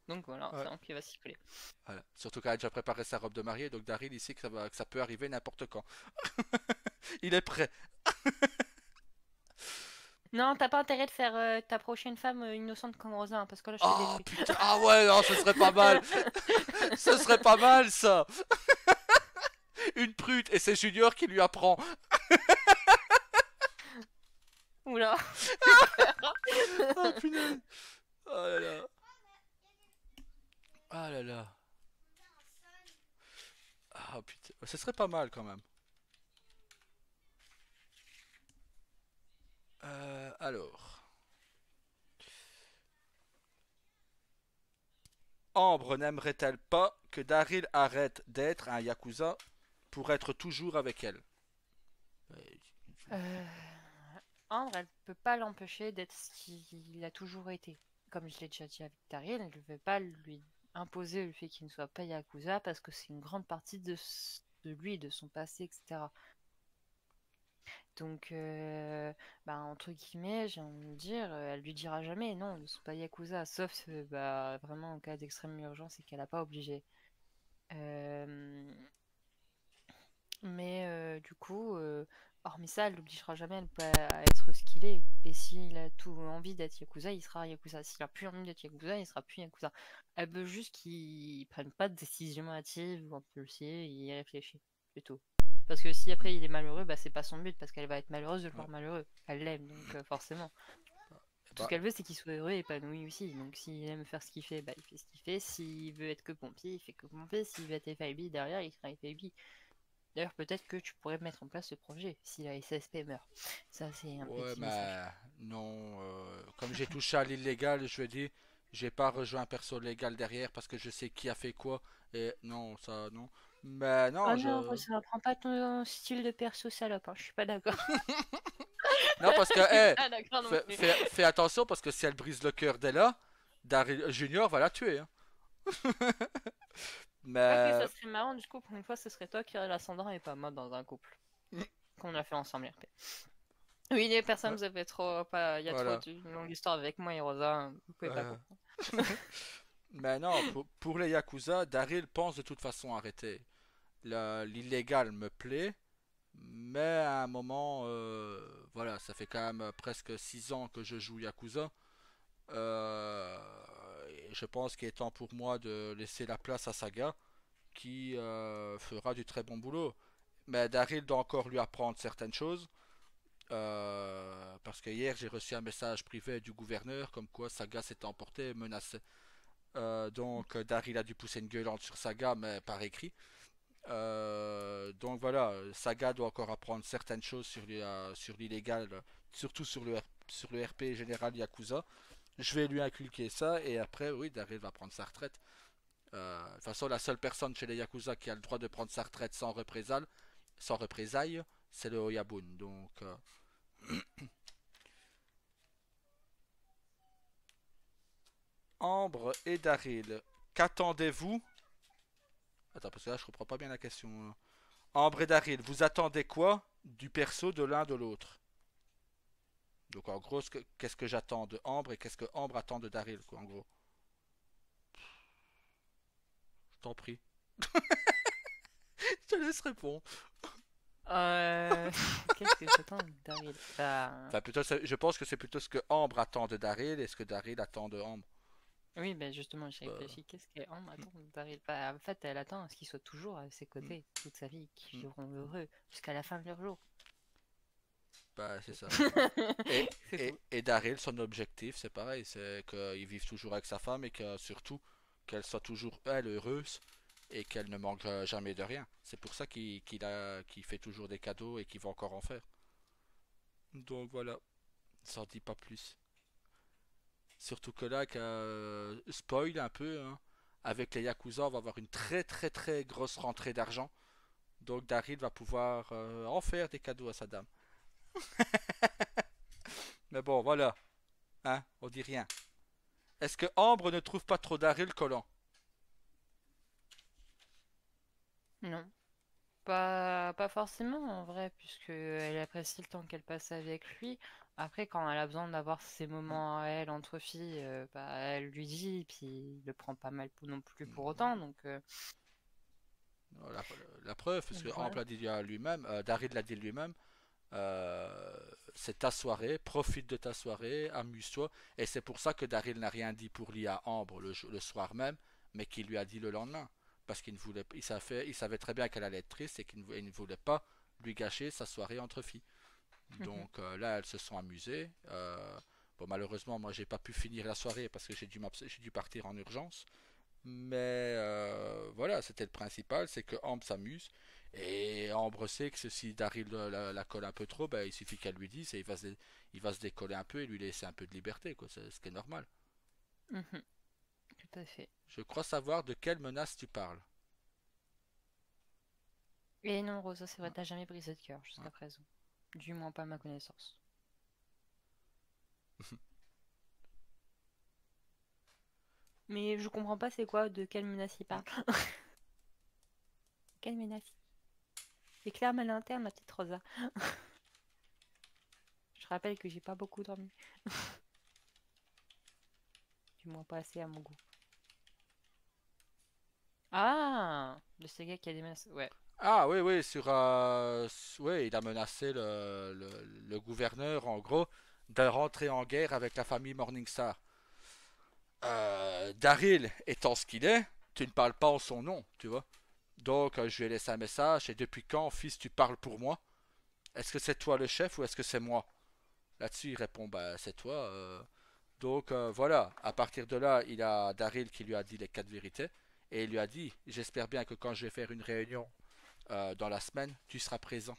Donc voilà, Ouais, c'est Ambre qui va s'y coller. voilà. Surtout qu'elle a déjà préparé sa robe de mariée, donc Daryl il sait que ça peut arriver n'importe quand. Il est prêt. Non, t'as pas intérêt de faire ta prochaine femme innocente comme Rosa, hein, parce que là, je te Oh détruis. putain, ah ouais, non, ce serait pas mal. Ce serait pas mal ça. Une prude et c'est Junior qui lui apprend. Oula, j'ai peur. Oh punaise. Oh là là. Ah là là. Ah putain, ce serait pas mal quand même. Alors. Ambre n'aimerait-elle pas que Daryl arrête d'être un Yakuza pour être toujours avec elle? Euh, Ambre, elle peut pas l'empêcher d'être ce qu'il a toujours été. Comme je l'ai déjà dit avec Daryl, elle ne veut pas lui imposer le fait qu'il ne soit pas Yakuza parce que c'est une grande partie de lui, de son passé, etc. Donc, bah, entre guillemets, j'ai envie de dire, elle lui dira jamais non, ne sont pas Yakuza, sauf bah, vraiment en cas d'extrême urgence et qu'elle n'a pas obligé. Euh, Mais du coup, hormis ça, elle l'obligera jamais à être ce qu'il est. Et s'il a tout envie d'être Yakuza, il sera Yakuza. S'il a plus envie d'être Yakuza, il sera plus Yakuza. Elle veut juste qu'il prenne pas de décision hâtive ou impulsive, il y réfléchit plutôt. Parce que si après il est malheureux, bah c'est pas son but, parce qu'elle va être malheureuse de le Ouais. voir malheureux. Elle l'aime, donc forcément. Tout ce Bah, qu'elle veut, c'est qu'il soit heureux et épanoui aussi. Donc s'il aime faire ce qu'il fait, bah il fait ce qu'il fait. S'il veut être que pompier, il fait que pompier. S'il veut être FIB derrière, il sera FIB. D'ailleurs, peut-être que tu pourrais mettre en place ce projet si la SSP meurt. Ça, c'est un ouais, petit message. mais non. Comme j'ai touché à l'illégal, je veux dire, j'ai pas rejoint un perso légal derrière parce que je sais qui a fait quoi. Et non, ça, non. Mais Oh non, non, je. ça prend pas ton style de perso salope, hein. Je suis pas d'accord. Non, parce que, Je suis hé, pas d'accord non plus. fais attention parce que si elle brise le cœur d'Ella, Daryl Junior va la tuer, hein. Quoique, ça Mais. serait marrant, du coup, pour une fois, ce serait toi qui aurais l'ascendant et pas moi dans un couple. Qu'on a fait ensemble, RP. Oui, les personnes, Ouais, vous avez trop. Pas... Il y a trop voilà. d'une longue histoire avec moi et Rosa, hein. Vous pouvez pas Euh, comprendre. mais non, pour les Yakuza, Daryl pense de toute façon arrêter. L'illégal me plaît, mais à un moment, voilà, ça fait quand même presque 6 ans que je joue Yakuza. Euh, et je pense qu'il est temps pour moi de laisser la place à Saga, qui fera du très bon boulot. Mais Daryl doit encore lui apprendre certaines choses. Parce que hier j'ai reçu un message privé du gouverneur comme quoi Saga s'était emporté et menaçait. Donc Daryl a dû pousser une gueulante sur Saga, mais par écrit. Donc voilà, Saga doit encore apprendre certaines choses sur l'illégal, surtout sur le RP général Yakuza. Je vais lui inculquer ça et après, oui, Daryl va prendre sa retraite. De toute façon, la seule personne chez les Yakuza qui a le droit de prendre sa retraite sans représailles, c'est le Oyabun. Donc, Ambre et Daryl, qu'attendez-vous? Attends, parce que là, je comprends pas bien la question. Ambre et Daryl, vous attendez quoi du perso de l'un de l'autre? Donc en gros, qu'est-ce que j'attends de Ambre et qu'est-ce que Ambre attend de Daryl, quoi, en gros. Je t'en prie. Je te laisse répondre. Euh... Qu'est-ce que j'attends de Daryl? Bah. Enfin, plutôt, je pense que c'est plutôt ce que Ambre attend de Daryl et ce que Daryl attend de Ambre. Oui, ben justement, j'ai Euh, réfléchi. Qu'est-ce qu'elle attend d'arriver? Bah, en fait, elle attend à ce qu'ils soient toujours à ses hmm, côtés toute sa vie, qu'ils hmm. vivront heureux jusqu'à la fin de leur jour. Bah, c'est C'est ça. Et, c'est tout. et Daryl, son objectif, c'est pareil, c'est qu'il vive toujours avec sa femme et que surtout qu'elle soit toujours, elle, heureuse et qu'elle ne manque jamais de rien. C'est pour ça qu'il fait toujours des cadeaux et qu'il va encore en faire. Donc voilà, ça en dit pas plus. Surtout que là, spoil un peu, hein, avec les Yakuza, on va avoir une très très très grosse rentrée d'argent. Donc Daryl va pouvoir en faire des cadeaux à sa dame. Mais bon, voilà, hein, on dit rien. Est-ce que Ambre ne trouve pas trop Daryl collant? Non, pas forcément en vrai, puisque elle apprécie le temps qu'elle passe avec lui. Après, quand elle a besoin d'avoir ses moments à elle entre filles, bah, elle lui dit, puis il le prend pas mal non plus pour autant. Donc, La, la preuve, parce que donc Ambre voilà. l'a dit à lui-même, Daryl l'a dit lui-même, euh, c'est ta soirée, profite de ta soirée, amuse-toi. Et c'est pour ça que Daryl n'a rien dit pour lui à Ambre le soir même, mais qu'il lui a dit le lendemain. Parce qu'il ne voulait, il savait très bien qu'elle allait être triste et qu'il ne voulait pas lui gâcher sa soirée entre filles. Mhm. Donc là, elles se sont amusées. Bon, malheureusement, moi, j'ai pas pu finir la soirée parce que j'ai dû partir en urgence. Mais voilà, c'était le principal, c'est que Ambre s'amuse. Et Ambre sait que si Daryl la colle un peu trop, ben, il suffit qu'elle lui dise et il va se décoller un peu et lui laisser un peu de liberté, quoi. C'est ce qui est normal. Mhm. Tout à fait. Je crois savoir de quelle menace tu parles. Et non, Rosa, c'est vrai, Ouais, t'as jamais brisé de cœur ouais. jusqu'à présent. Du moins pas à ma connaissance. Mais je comprends pas c'est quoi, de quelle menace il parle. Quelle menace? Éclaire ma lanterne, ma petite Rosa. Je rappelle que j'ai pas beaucoup dormi. Du moins pas assez à mon goût. Ah! De ce gars qui a des menaces. Ouais. Ah oui, oui, oui, il a menacé le gouverneur, en gros, de rentrer en guerre avec la famille Morningstar. Daryl étant ce qu'il est, tu ne parles pas en son nom, tu vois. Donc, je lui ai laissé un message, et depuis quand, fils, tu parles pour moi? Est-ce que c'est toi le chef ou est-ce que c'est moi? Là-dessus, il répond, bah, c'est toi. Donc, voilà, à partir de là, il a Daryl qui lui a dit les quatre vérités, et il lui a dit, j'espère bien que quand je vais faire une réunion dans la semaine, tu seras présent.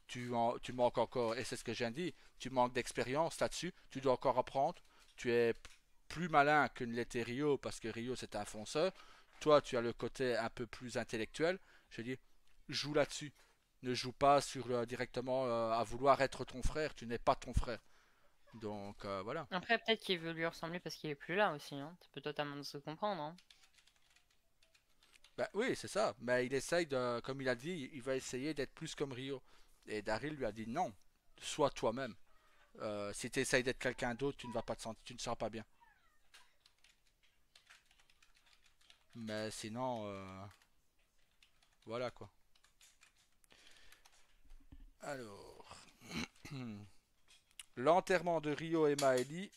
Tu manques encore, et c'est ce que j'ai dit, tu manques d'expérience là-dessus, tu dois encore apprendre, tu es plus malin que ne l'était Rio, parce que Rio c'est un fonceur, toi tu as le côté un peu plus intellectuel, je dis, joue là-dessus, ne joue pas directement à vouloir être ton frère, tu n'es pas ton frère. Donc voilà. Après, peut-être qu'il veut lui ressembler parce qu'il est plus là aussi, hein. Ça peut totalement se comprendre, hein. Ben oui, c'est ça, mais il essaye de, comme il a dit, il va essayer d'être plus comme Rio. Et Daryl lui a dit non, sois toi-même. Si tu essayes d'être quelqu'un d'autre, tu ne vas pas te sentir, tu ne seras pas bien. Mais sinon, voilà quoi. Alors, l'enterrement de Rio et Maëlie,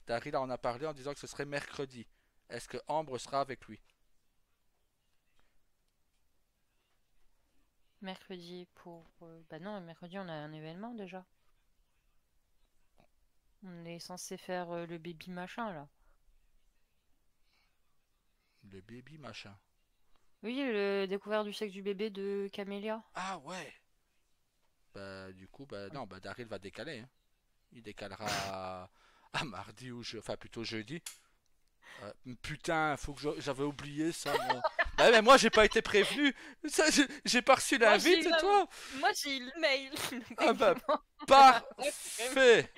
Daryl en a parlé en disant que ce serait mercredi. Est-ce que Ambre sera avec lui? Mercredi pour. Bah non, mercredi on a un événement déjà. On est censé faire le baby machin là. Le baby machin. Oui, le découvert du sexe du bébé de Camélia. Ah ouais. Bah du coup, bah non, bah Daryl va décaler, hein. Il décalera à mardi enfin plutôt jeudi. Putain, j'avais oublié ça. Bah, mais moi j'ai pas été prévenu. J'ai pas reçu Moi j'ai l'invite, eu et toi? moi j'ai eu le mail. Ah bah Techniquement. parfait.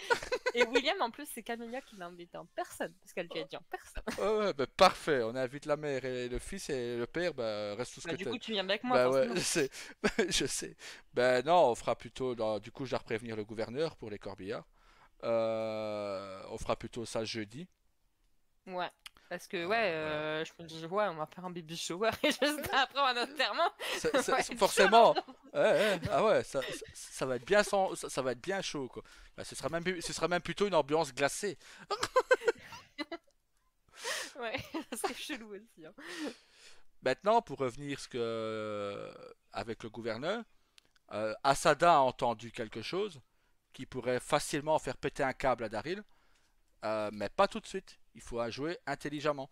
Et William en plus c'est Camélia qui l'a invité en personne parce qu'elle lui a dit en personne. Ouais, ouais, bah parfait. On invite la mère et le fils et le père, bah reste tout ce que Bah du t'aimes. coup tu viens avec moi Bah ouais, forcément. je sais. Je sais. Ben non, on fera plutôt. Du coup, je dois prévenir le gouverneur pour les corbillards. On fera plutôt ça jeudi. Ouais. Parce que ouais, Voilà. je me dis ouais on va faire un baby shower et juste après un enterrement. Ça va être chaud Forcément. l'ambiance. Ouais, ouais, ah ouais, ça va être bien ça va être bien chaud quoi. Bah, ce sera même plutôt une ambiance glacée. Ouais, c'est chelou aussi, hein. Maintenant, pour revenir avec le gouverneur, Asada a entendu quelque chose qui pourrait facilement faire péter un câble à Daryl, mais pas tout de suite. Il faut jouer intelligemment.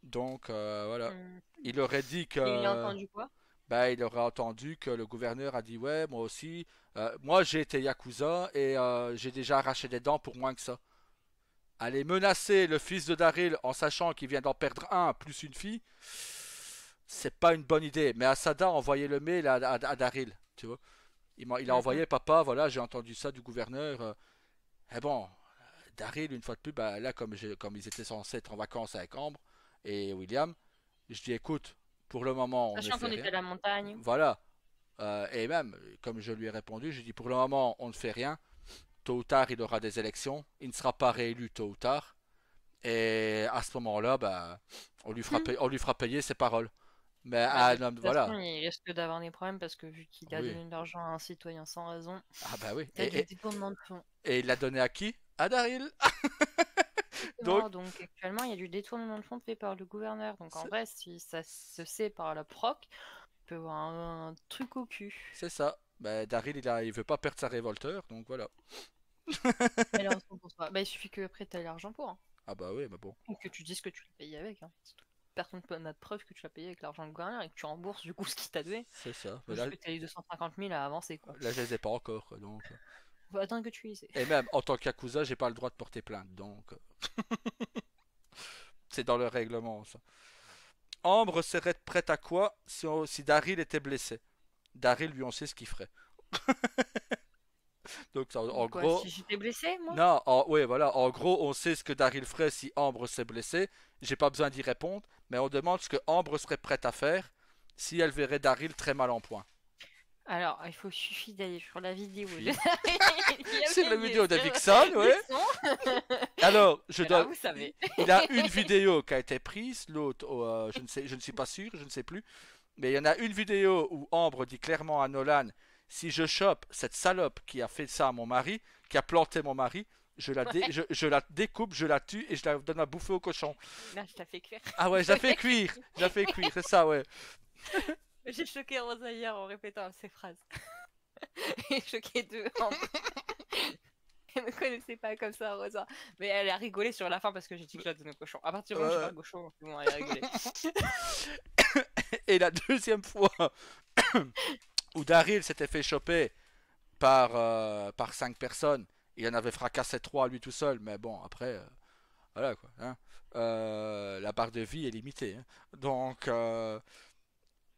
Donc voilà. Hmm. Il aurait dit Et il a que entendu quoi? bah, il aurait entendu que le gouverneur a dit ouais, moi aussi. Moi j'ai été yakuza et j'ai déjà arraché des dents pour moins que ça. Aller menacer le fils de Daryl en sachant qu'il vient d'en perdre un plus une fille, c'est pas une bonne idée. Mais Asada a envoyé le mail à Daryl, tu vois. Il a Mhm. envoyé papa, voilà, j'ai entendu ça du gouverneur. Et bon, Daryl, une fois de plus, bah, là, comme ils étaient censés être en vacances avec Ambre et William, je dis écoute, pour le moment, on ne Sachant fait qu'on était rien. à la montagne. Voilà. Et même, comme je lui ai répondu, je dis pour le moment, on ne fait rien. Tôt ou tard, il aura des élections. Il ne sera pas réélu tôt ou tard. Et à ce moment-là, bah, on lui fera payer ses paroles. Mais Bah, de un toute homme, façon, voilà. il risque d'avoir des problèmes parce que vu qu'il a Oui. donné de l'argent à un citoyen sans raison, Ah bah oui. t'as du détournement de fonds. Et il l'a donné à qui? À Daryl. Donc, Exactement, donc actuellement, il y a du détournement de fonds fait par le gouverneur. Donc en c'est vrai, si ça se sait par la proc, on peut avoir un truc au cul. c'est ça. Bah, Daryl, il veut pas perdre sa révolteur, donc voilà. Malheureusement pour toi. Bah, il suffit que après t'aies l'argent pour, hein. Ah bah oui, mais bon. Et que tu dises que tu l'as payé avec, hein. C'est tout. Personne n'a de preuve que tu l'as payé avec l'argent du gouverneur et que tu rembourses du coup ce qu'il t'a donné. C'est ça. Mais Juste que t'as eu 250 000 à avancer, quoi. là, je les ai pas encore, quoi, donc. Faut attendre que tu les aies. Et même en tant qu'akusa, j'ai pas le droit de porter plainte, donc c'est dans le règlement, ça. Ambre serait prête à quoi si Daryl était blessé? Daryl, lui, on sait ce qu'il ferait. Donc, en Quoi, gros, si j'étais blessée, moi? non, oui, voilà. En gros, on sait ce que Daryl ferait si Ambre s'est blessée. J'ai pas besoin d'y répondre, mais on demande ce que Ambre serait prête à faire si elle verrait Daryl très mal en point. Alors, suffit d'aller sur la vidéo. Il y Suffit. Sur la avait vidéo de sur Vixen, des ouais. sons. Alors, je Et là, dois. vous savez. Il a une vidéo qui a été prise, l'autre, je ne sais, je ne suis pas sûr, je ne sais plus. Mais il y en a une vidéo où Ambre dit clairement à Nolan, si je chope cette salope qui a fait ça à mon mari, qui a planté mon mari, Ouais, je la découpe, je la tue et je la donne à bouffer au cochon. là, je t'ai fait cuire. Ah ouais, je la fais cuire, je la fais cuire, c'est ça, ouais. J'ai choqué Rosa hier en répétant ces phrases. Et choqué deux. Elle me connaissait pas comme ça, Rosa. Mais elle a rigolé sur la fin parce que j'ai dit que je la donnais au cochon. À partir du moment où j'ai Euh, pas le cochon, c'est bon, elle a rigolé. et la deuxième fois où Daryl s'était fait choper par 5 personnes, il en avait fracassé 3 lui tout seul, mais bon, après, voilà quoi. Hein. La barre de vie est limitée. Hein. Donc,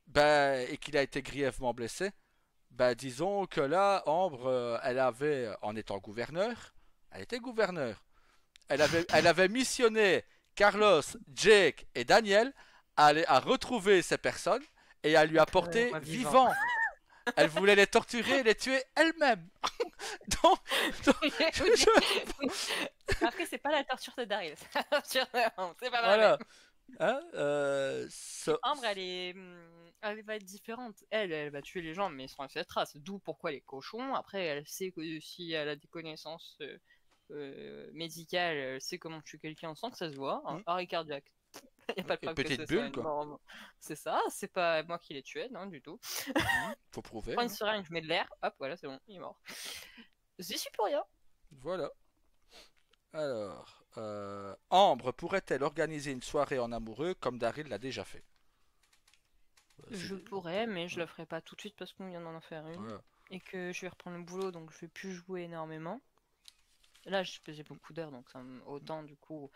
ben, et qu'il a été grièvement blessé, ben, disons que là, Ambre, elle avait, en étant gouverneur, elle était gouverneur. Elle avait missionné Carlos, Jake et Daniel à retrouver ces personnes et à lui apporter Moi vivant. vivants. Elle voulait les torturer et les tuer elle-même. donc, donc, Après, c'est pas la torture de Daryl, c'est la torture de Ambre, c'est pas la même. voilà. Hein, Ambre, elle va être différente. Elle va tuer les gens, mais sans cette trace. D'où pourquoi les cochons. Après, elle sait que si elle a des connaissances médicales, elle sait comment tuer quelqu'un sans que ça se voit. hmm, Arrêt cardiaque. Il n'y a pas de une preuve que petite ce soit bulle, une quoi. mort. C'est ça, c'est pas moi qui l'ai tué, non, du tout. Faut prouver. Prends une Hein. seringue, je mets de l'air, hop, voilà, c'est bon, il est mort. J'y suis pour rien. Voilà. Alors, Ambre pourrait-elle organiser une soirée en amoureux comme Daryl l'a déjà fait? Je pourrais, mais je le ferai pas tout de suite parce qu'on vient d'en en faire une. Voilà. Et que je vais reprendre le boulot, donc je vais plus jouer énormément. Là, je faisais beaucoup d'heures, donc autant du coup,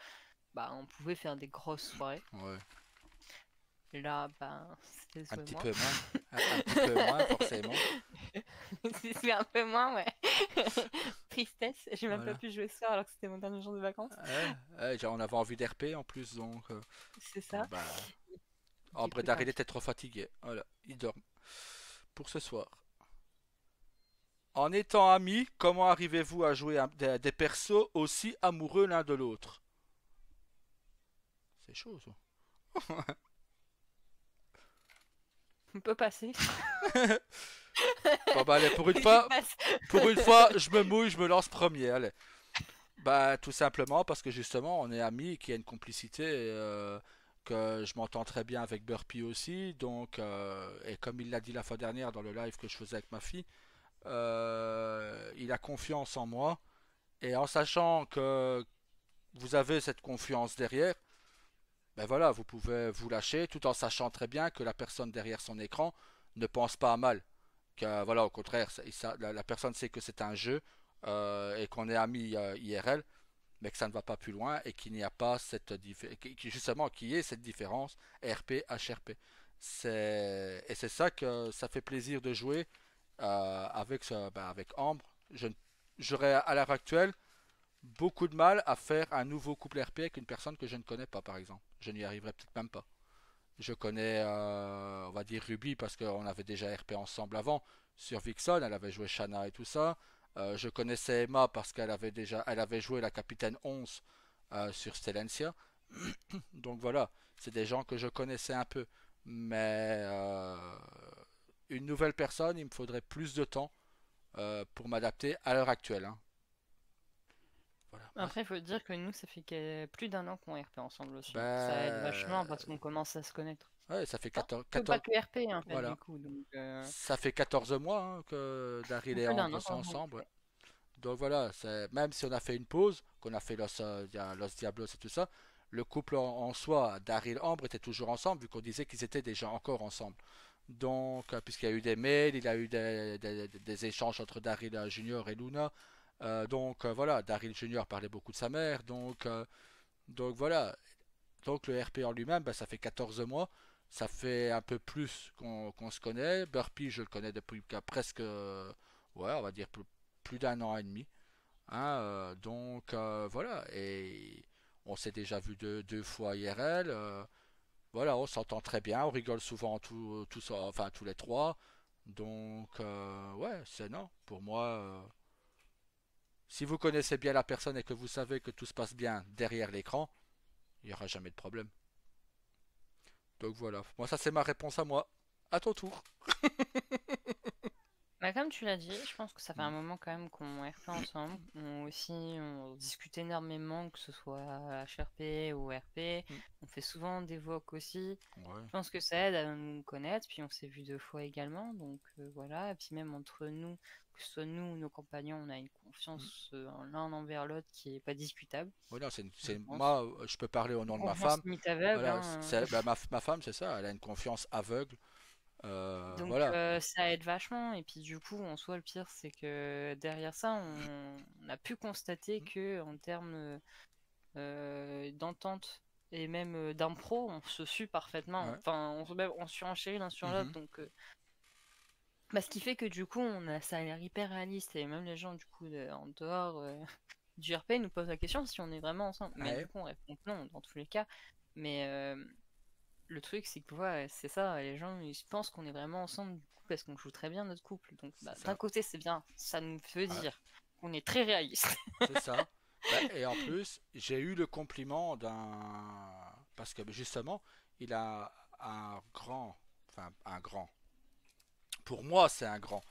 bah, on pouvait faire des grosses soirées. Ouais. Et là, bah, Un c'était petit moins. peu moins. Un petit peu moins, forcément. C'est un peu moins, ouais. Tristesse, j'ai même pas Voilà. pu jouer ce soir alors que c'était mon dernier jour de vacances. On avait envie d'RP en plus, donc. C'est Bon, ça. bah. Du Ambre et coup, tant Daryl pis. était trop fatigués. Voilà, ils dorment. Pour ce soir. En étant amis, comment arrivez-vous à jouer des persos aussi amoureux l'un de l'autre? C'est chaud, ça. On peut passer. Bon, bah, allez, Je passe. pour une fois, je me mouille, je me lance premier, allez. Bah, tout simplement parce que justement, on est amis, qu'il y a une complicité, que je m'entends très bien avec Burpee aussi, donc, et comme il l'a dit la fois dernière dans le live que je faisais avec ma fille, il a confiance en moi, et en sachant que vous avez cette confiance derrière, ben voilà, vous pouvez vous lâcher tout en sachant très bien que la personne derrière son écran ne pense pas à mal. Que voilà, au contraire, la personne sait que c'est un jeu et qu'on est amis IRL, mais que ça ne va pas plus loin et qu'il n'y a pas cette justement qu'il y ait cette différence RP HRP. Et c'est ça que ça fait plaisir de jouer avec Ambre. J'aurais à l'heure actuelle beaucoup de mal à faire un nouveau couple RP avec une personne que je ne connais pas, par exemple. Je n'y arriverai peut-être même pas. Je connais, on va dire Ruby parce qu'on avait déjà RP ensemble avant sur Vixen, elle avait joué Shanna et tout ça. Je connaissais Emma parce elle avait joué la capitaine 11 sur Stellencia. Donc voilà, c'est des gens que je connaissais un peu. Mais une nouvelle personne, il me faudrait plus de temps pour m'adapter à l'heure actuelle, hein. Voilà. Moi, Après, il faut dire que nous, ça fait plus d'un an qu'on RP ensemble aussi, hein. Ça aide vachement ben, parce qu'on commence à se connaître. ouais, ça fait Enfin, 14, pas 14, que RP en fait, du voilà. coup. Donc, Ça fait 14 mois hein, que Daryl et plus d'un Ambre an sont quand même. ensemble. Ouais. Donc voilà, même si on a fait une pause, qu'on a fait Los Diablos et tout ça, le couple en soi, Daryl et Ambre étaient toujours ensemble, vu qu'on disait qu'ils étaient déjà encore ensemble. Donc, puisqu'il y a eu des mails, il y a eu des échanges entre Daryl Junior et Luna. Voilà, Daryl Junior parlait beaucoup de sa mère. Donc voilà, donc le RP en lui-même, ben, ça fait 14 mois. Ça fait un peu plus qu'on se connaît. Burpee, je le connais depuis presque, ouais, on va dire plus d'un an et demi. Hein, voilà, et on s'est déjà vu deux fois IRL. Voilà, on s'entend très bien, on rigole souvent enfin tous les trois. Ouais, c'est non. Pour moi, si vous connaissez bien la personne et que vous savez que tout se passe bien derrière l'écran, il n'y aura jamais de problème. Donc voilà, moi ça c'est ma réponse à moi. À ton tour. Bah, comme tu l'as dit, je pense que ça fait un Mm, moment quand même qu'on RP ensemble. On discute énormément, que ce soit HRP ou RP. mm, On fait souvent des vocs aussi. ouais. Je pense que ça aide à nous connaître. Puis on s'est vu deux fois également. Donc voilà. Et puis même entre nous, que ce soit nous ou nos compagnons, on a une Mm. confiance l'un envers l'autre qui est pas discutable, Voilà, je pense. moi, je peux parler au Une nom de ma confiance femme. limite aveugle, Voilà, hein. bah, ma femme, c'est ça, elle a une confiance aveugle. Donc Voilà. ça aide vachement. Et puis du coup, en soi, le pire, c'est que derrière ça, on a pu constater que en termes d'entente et même d'impro, on se suit parfaitement. Ouais. Enfin, on surenchérit l'un sur l'autre. Mhm. Donc, bah, ce qui fait que du coup, ça a l'air hyper réaliste. Et même les gens, du coup, en dehors du RP nous posent la question si on est vraiment ensemble. Mais Ouais. du coup, on répond que non, dans tous les cas. Mais le truc, c'est que ouais, c'est ça, les gens ils pensent qu'on est vraiment ensemble du coup parce qu'on joue très bien notre couple. Donc C'est bah, d'un ça. côté, c'est bien, ça nous veut Ouais, dire qu'on est très réaliste. c'est ça. Bah, et en plus, j'ai eu le compliment parce que justement, il a un grand. Enfin, un grand. Pour moi, c'est un grand.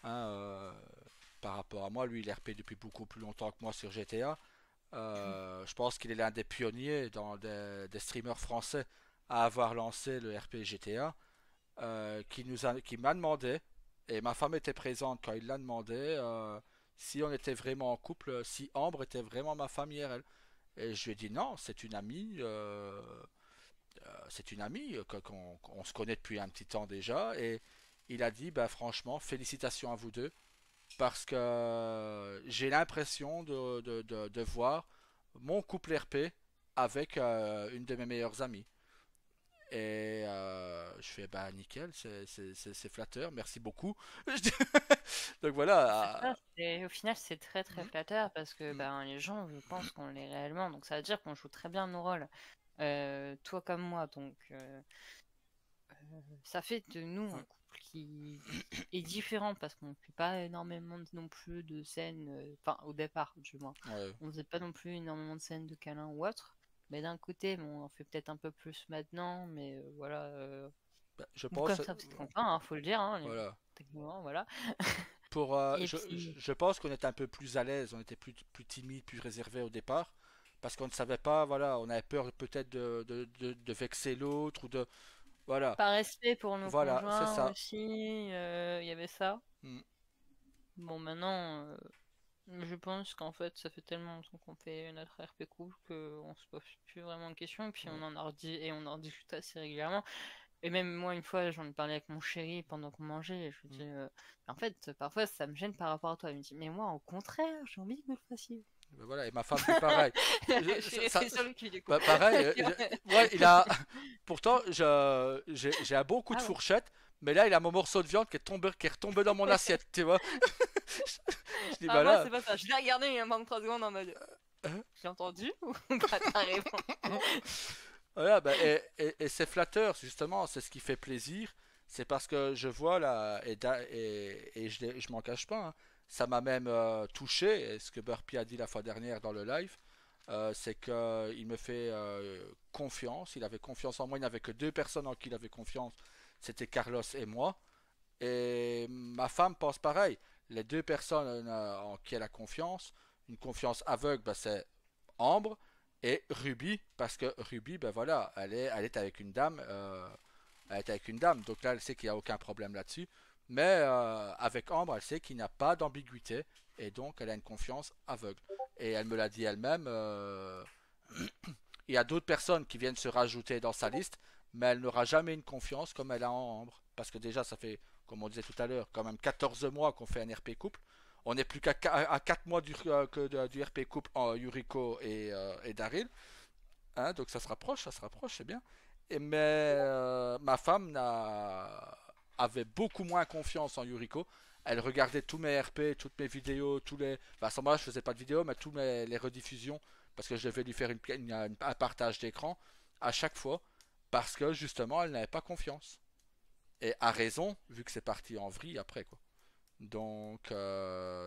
Hein, par rapport à moi, lui, il est RP depuis beaucoup plus longtemps que moi sur GTA. Je pense qu'il est l'un des pionniers dans des streamers français à avoir lancé le RP GTA, qui m'a demandé, et ma femme était présente quand il l'a demandé, si on était vraiment en couple, si Ambre était vraiment ma femme IRL. Et je lui ai dit non, c'est une amie qu'on se connaît depuis un petit temps déjà. Et il a dit, bah franchement, félicitations à vous deux, parce que j'ai l'impression de voir mon couple RP avec une de mes meilleures amies. Et je fais bah nickel, c'est flatteur, merci beaucoup. Donc C'est voilà. ça, au final, c'est très très Mm, flatteur parce que mm, ben, les gens, je pense qu'on l'est réellement. Donc ça veut dire qu'on joue très bien nos rôles, toi comme moi. Donc ça fait de nous un ouais, couple qui est différent parce qu'on ne fait pas énormément non plus de scènes, enfin au départ du moins, ouais. on faisait pas non plus énormément de scènes de câlins ou autre. Mais d'un côté, bon, on en fait peut-être un peu plus maintenant, mais voilà. Bah, je Bon, comme pense, ça, c'est content, hein, faut le dire, hein, voilà. techniquement, voilà. Et puis, Je pense qu'on était un peu plus à l'aise, on était plus timide, plus réservé au départ, parce qu'on ne savait pas, voilà, on avait peur peut-être de vexer l'autre ou de, voilà, par respect pour nos voilà, c'est conjoints ça. aussi, il y avait ça. Mm, Bon, maintenant, je pense qu'en fait, ça fait tellement longtemps qu'on fait notre RP couple qu'on se pose plus vraiment de questions. Et puis ouais. on en discute assez régulièrement. Et même moi, une fois, j'en ai parlé avec mon chéri pendant qu'on mangeait. Et je lui Mm. dis, en fait, parfois, ça me gêne par rapport à toi. Il me dit, mais moi, au contraire, j'ai envie que vous le fassiez. Ben voilà, et ma femme dit pareil. Je suis resté sur le cul, du coup. Bah, pareil, ouais, il a. Pourtant, j'ai un bon coup de Ah ouais. fourchette, mais là, il a mon morceau de viande qui est retombé dans mon assiette, tu vois. Je dis, Ah, bah moi, là. c'est pas ça. Je l'ai regardé il y a 23 secondes en mode, Hein. j'ai entendu ou pas ta réponse? Voilà, bah, et c'est flatteur, justement, c'est ce qui fait plaisir. C'est parce que je vois là, et je m'en cache pas, hein, ça m'a même touché, et ce que Burpee a dit la fois dernière dans le live. C'est qu'il me fait confiance. Il avait confiance en moi. Il n'avait que deux personnes en qui il avait confiance. C'était Carlos et moi. Et ma femme pense pareil. Les deux personnes en qui elle a confiance, une confiance aveugle, bah, c'est Ambre et Ruby, parce que Ruby, ben voilà, elle est avec une dame, elle est avec une dame, donc là elle sait qu'il n'y a aucun problème là-dessus. Mais avec Ambre, elle sait qu'il n'y a pas d'ambiguïté, et donc elle a une confiance aveugle. Et elle me l'a dit elle-même, il y a d'autres personnes qui viennent se rajouter dans sa liste, mais elle n'aura jamais une confiance comme elle a en Ambre. Parce que déjà, ça fait, comme on disait tout à l'heure, quand même 14 mois qu'on fait un RP couple. On n'est plus qu'à 4 mois du RP couple en Yuriko et Daryl. Hein, donc ça se rapproche, c'est bien. Mais ma femme avait beaucoup moins confiance en Yuriko. Elle regardait tous mes RP, toutes mes vidéos, tous les. Enfin, à ce moment-là, je faisais pas de vidéos, mais tous les rediffusions, parce que je devais lui faire un partage d'écran à chaque fois, parce que justement, elle n'avait pas confiance. Et a raison, vu que c'est parti en vrille après, quoi. Donc,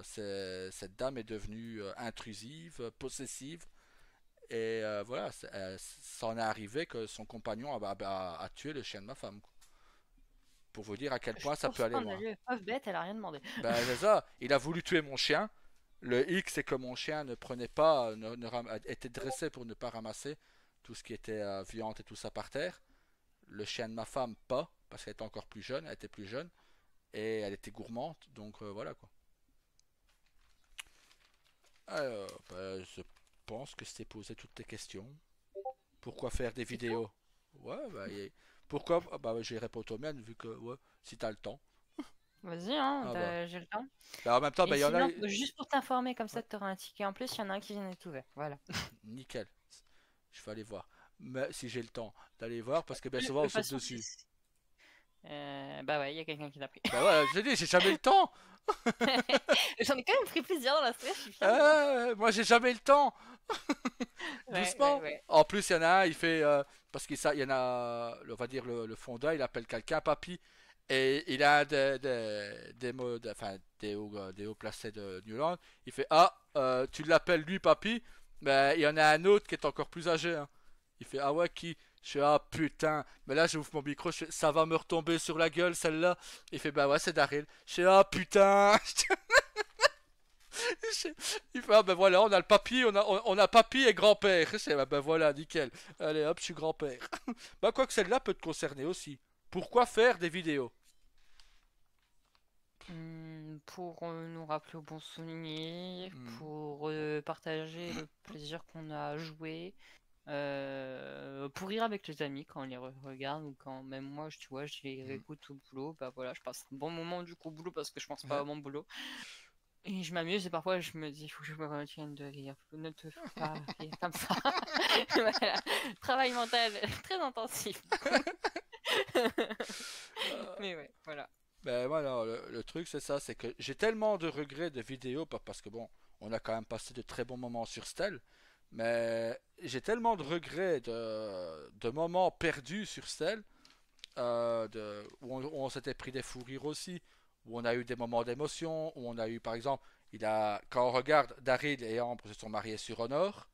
cette dame est devenue intrusive, possessive, et voilà, ça en est arrivé que son compagnon a tué le chien de ma femme, quoi. Pour vous dire à quel Je point ça trouve peut aller loin. scandaleux. Pauvre bête, elle a rien demandé. Ben, c'est ça, il a voulu tuer mon chien. Le hic, c'est que mon chien ne prenait pas, était dressé pour ne pas ramasser tout ce qui était viande et tout ça par terre. Le chien de ma femme, pas, parce qu'elle était encore plus jeune, elle était plus jeune, et elle était gourmande, donc voilà quoi. Alors, ben, je pense que c'était posé toutes tes questions. Pourquoi faire des C'est tout? vidéos? Ouais, bah, pourquoi? Ah, bah, j'ai répondu aux miennes, vu que, ouais, si t'as le temps. Vas-y, hein, Ah bah. j'ai le temps. Bah, en même temps, Et bah, il y en a. sinon, juste pour t'informer, comme ça, Ouais, tu auras un ticket en plus, il y en a un qui vient d'être ouvert. Voilà. nickel. Je vais aller voir. Mais si j'ai le temps d'aller voir, parce que bien De souvent on toute saute façon, dessus. bah ouais, il y a quelqu'un qui l'a pris. Bah ouais, je te dis, j'ai jamais le temps. J'en ai quand même pris plusieurs dans la semaine, je suis fière de moi. Moi, j'ai jamais le temps. Ouais, ouais, Doucement. ouais. En plus, il y en a un, il fait. Parce qu'il y en a, on va dire, le fondeur, il appelle quelqu'un papy. Et il a des mots, des hauts placés de Newland. Il fait ah, tu l'appelles lui papy. Mais il y en a un autre qui est encore plus âgé, hein. Il fait ah ouais, qui? Je fais ah putain. Mais là, j'ouvre mon micro, je fais ça va me retomber sur la gueule celle-là. Il fait bah ouais, c'est Daryl. Je fais ah putain. Il fait, ah ben voilà, on a le papy, on a papy et grand-père. C'est, ah ben voilà, nickel. Allez hop, je suis grand-père. Bah, quoi que celle-là peut te concerner aussi. Pourquoi faire des vidéos? Pour nous rappeler aux bons souvenirs, Hmm. pour partager le plaisir qu'on a à jouer, pour rire avec les amis quand on les regarde ou quand même moi, tu vois, je les Hmm. réécoute au boulot, bah voilà, je passe un bon moment du coup au boulot parce que je pense pas à Ouais. mon boulot. Et je m'amuse et parfois je me dis, il faut que je me retienne de rire, ne te fais pas rire comme ça. Voilà. Travail mental très intensif. Euh, Mais ouais, voilà. ben voilà, le truc c'est ça, c'est que j'ai tellement de regrets de vidéos, parce que bon, on a quand même passé de très bons moments sur Stell, mais j'ai tellement de regrets de moments perdus sur Stell, où on s'était pris des fous rires aussi, où on a eu des moments d'émotion, où on a eu par exemple, quand on regarde Daryl et Ambre se sont mariés sur Honor,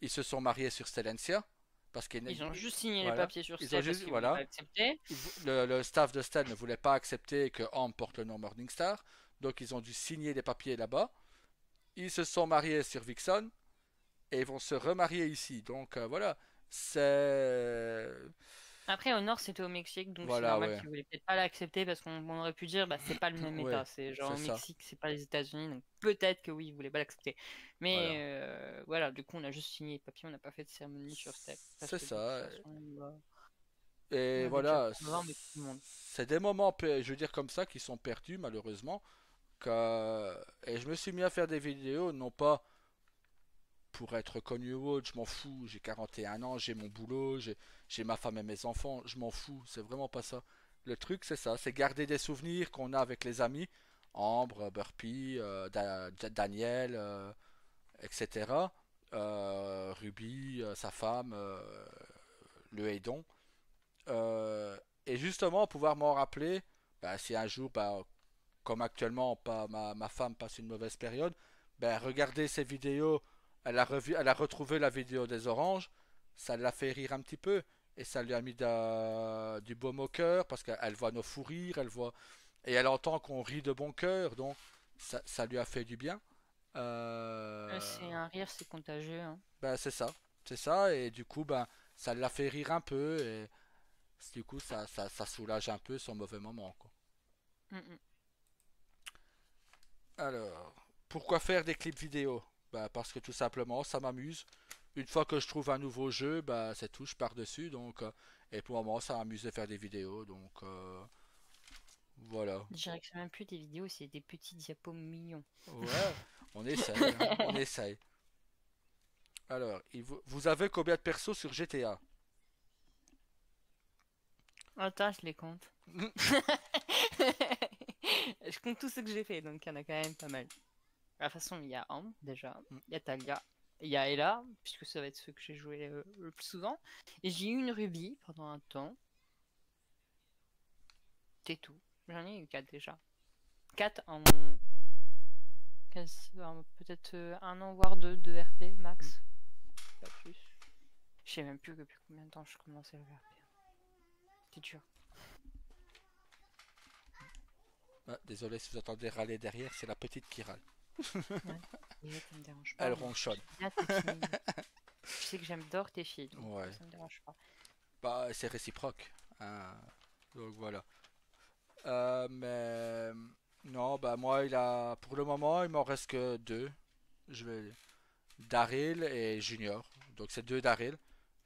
ils se sont mariés sur Stellencia, parce qu'ils Ils ont juste signé les voilà, papiers sur ils ont Step parce juste qu'ils voulaient pas voilà, accepter. le staff de Stell ne voulait pas accepter que Ambre porte le nom Morningstar, donc ils ont dû signer les papiers là-bas. Ils se sont mariés sur Vixen et ils vont se remarier ici. Donc voilà, c'est Après, au nord, c'était au Mexique, donc c'est voilà normal ouais, qu'ils voulaient peut-être pas l'accepter parce qu'on aurait pu dire, bah, c'est pas le même ouais, état. C'est genre c'est au ça, Mexique, c'est pas les États-Unis, donc peut-être que oui, ils voulaient pas l'accepter. Mais voilà. voilà, du coup, on a juste signé les papiers, on n'a pas fait de cérémonie sur Step parce C'est que de toute ça. façon, bah, on Et avait déjà voilà, besoin de tout le monde. c'est des moments, je veux dire, comme ça qui sont perdus malheureusement. Et je me suis mis à faire des vidéos, non pas pour être connu ou autre, je m'en fous, j'ai 41 ans, j'ai mon boulot, j'ai ma femme et mes enfants, je m'en fous, c'est vraiment pas ça. Le truc, c'est ça, c'est garder des souvenirs qu'on a avec les amis, Ambre, Burpee, Daniel, etc. Ruby, sa femme, le Haydon. Et justement, pouvoir m'en rappeler, bah, si un jour, bah, comme actuellement, ma femme passe une mauvaise période, ben, regarder ces vidéos elle a retrouvé la vidéo des oranges, ça l'a fait rire un petit peu, et ça lui a mis du baume au cœur, parce qu'elle voit nos fous rires, et elle entend qu'on rit de bon cœur, donc ça lui a fait du bien. C'est un rire, c'est contagieux, hein. Ben c'est ça, et du coup, ben, ça l'a fait rire un peu, et du coup, ça soulage un peu son mauvais moment, quoi. Mm, mm. Alors, pourquoi faire des clips vidéo? Bah parce que tout simplement, ça m'amuse. Une fois que je trouve un nouveau jeu, bah c'est tout, je pars dessus. Donc, et pour le moment, ça m'amuse de faire des vidéos. Donc, voilà. Je dirais que c'est même plus des vidéos, c'est des petits diapos mignons. Ouais, on essaye, hein, on essaye. Alors, vous avez combien de persos sur GTA? Attends, je les compte. Je compte tout ce que j'ai fait, donc il y en a quand même pas mal. De toute façon, il y a Ambre, déjà. Il y a Talia. Il y a Ella, puisque ça va être ceux que j'ai joué le plus souvent. Et j'ai eu une Ruby pendant un temps. C'est tout. J'en ai eu 4 déjà. 4 en peut-être un an, voire deux de RP max. Pas plus. Je sais même plus depuis combien de temps je commençais le RP. C'est dur. Ah, désolé si vous entendez râler derrière, c'est la petite qui râle. Ouais. Et ça me dérange Elle pas. ronchonne. Bien tes filles. Je sais que j'adore tes filles, donc Ouais. ça me dérange pas. Bah, c'est réciproque, hein. Donc voilà. Mais non, bah moi, pour le moment, il m'en reste que deux. Je vais Daryl et Junior. Donc c'est deux Daryl,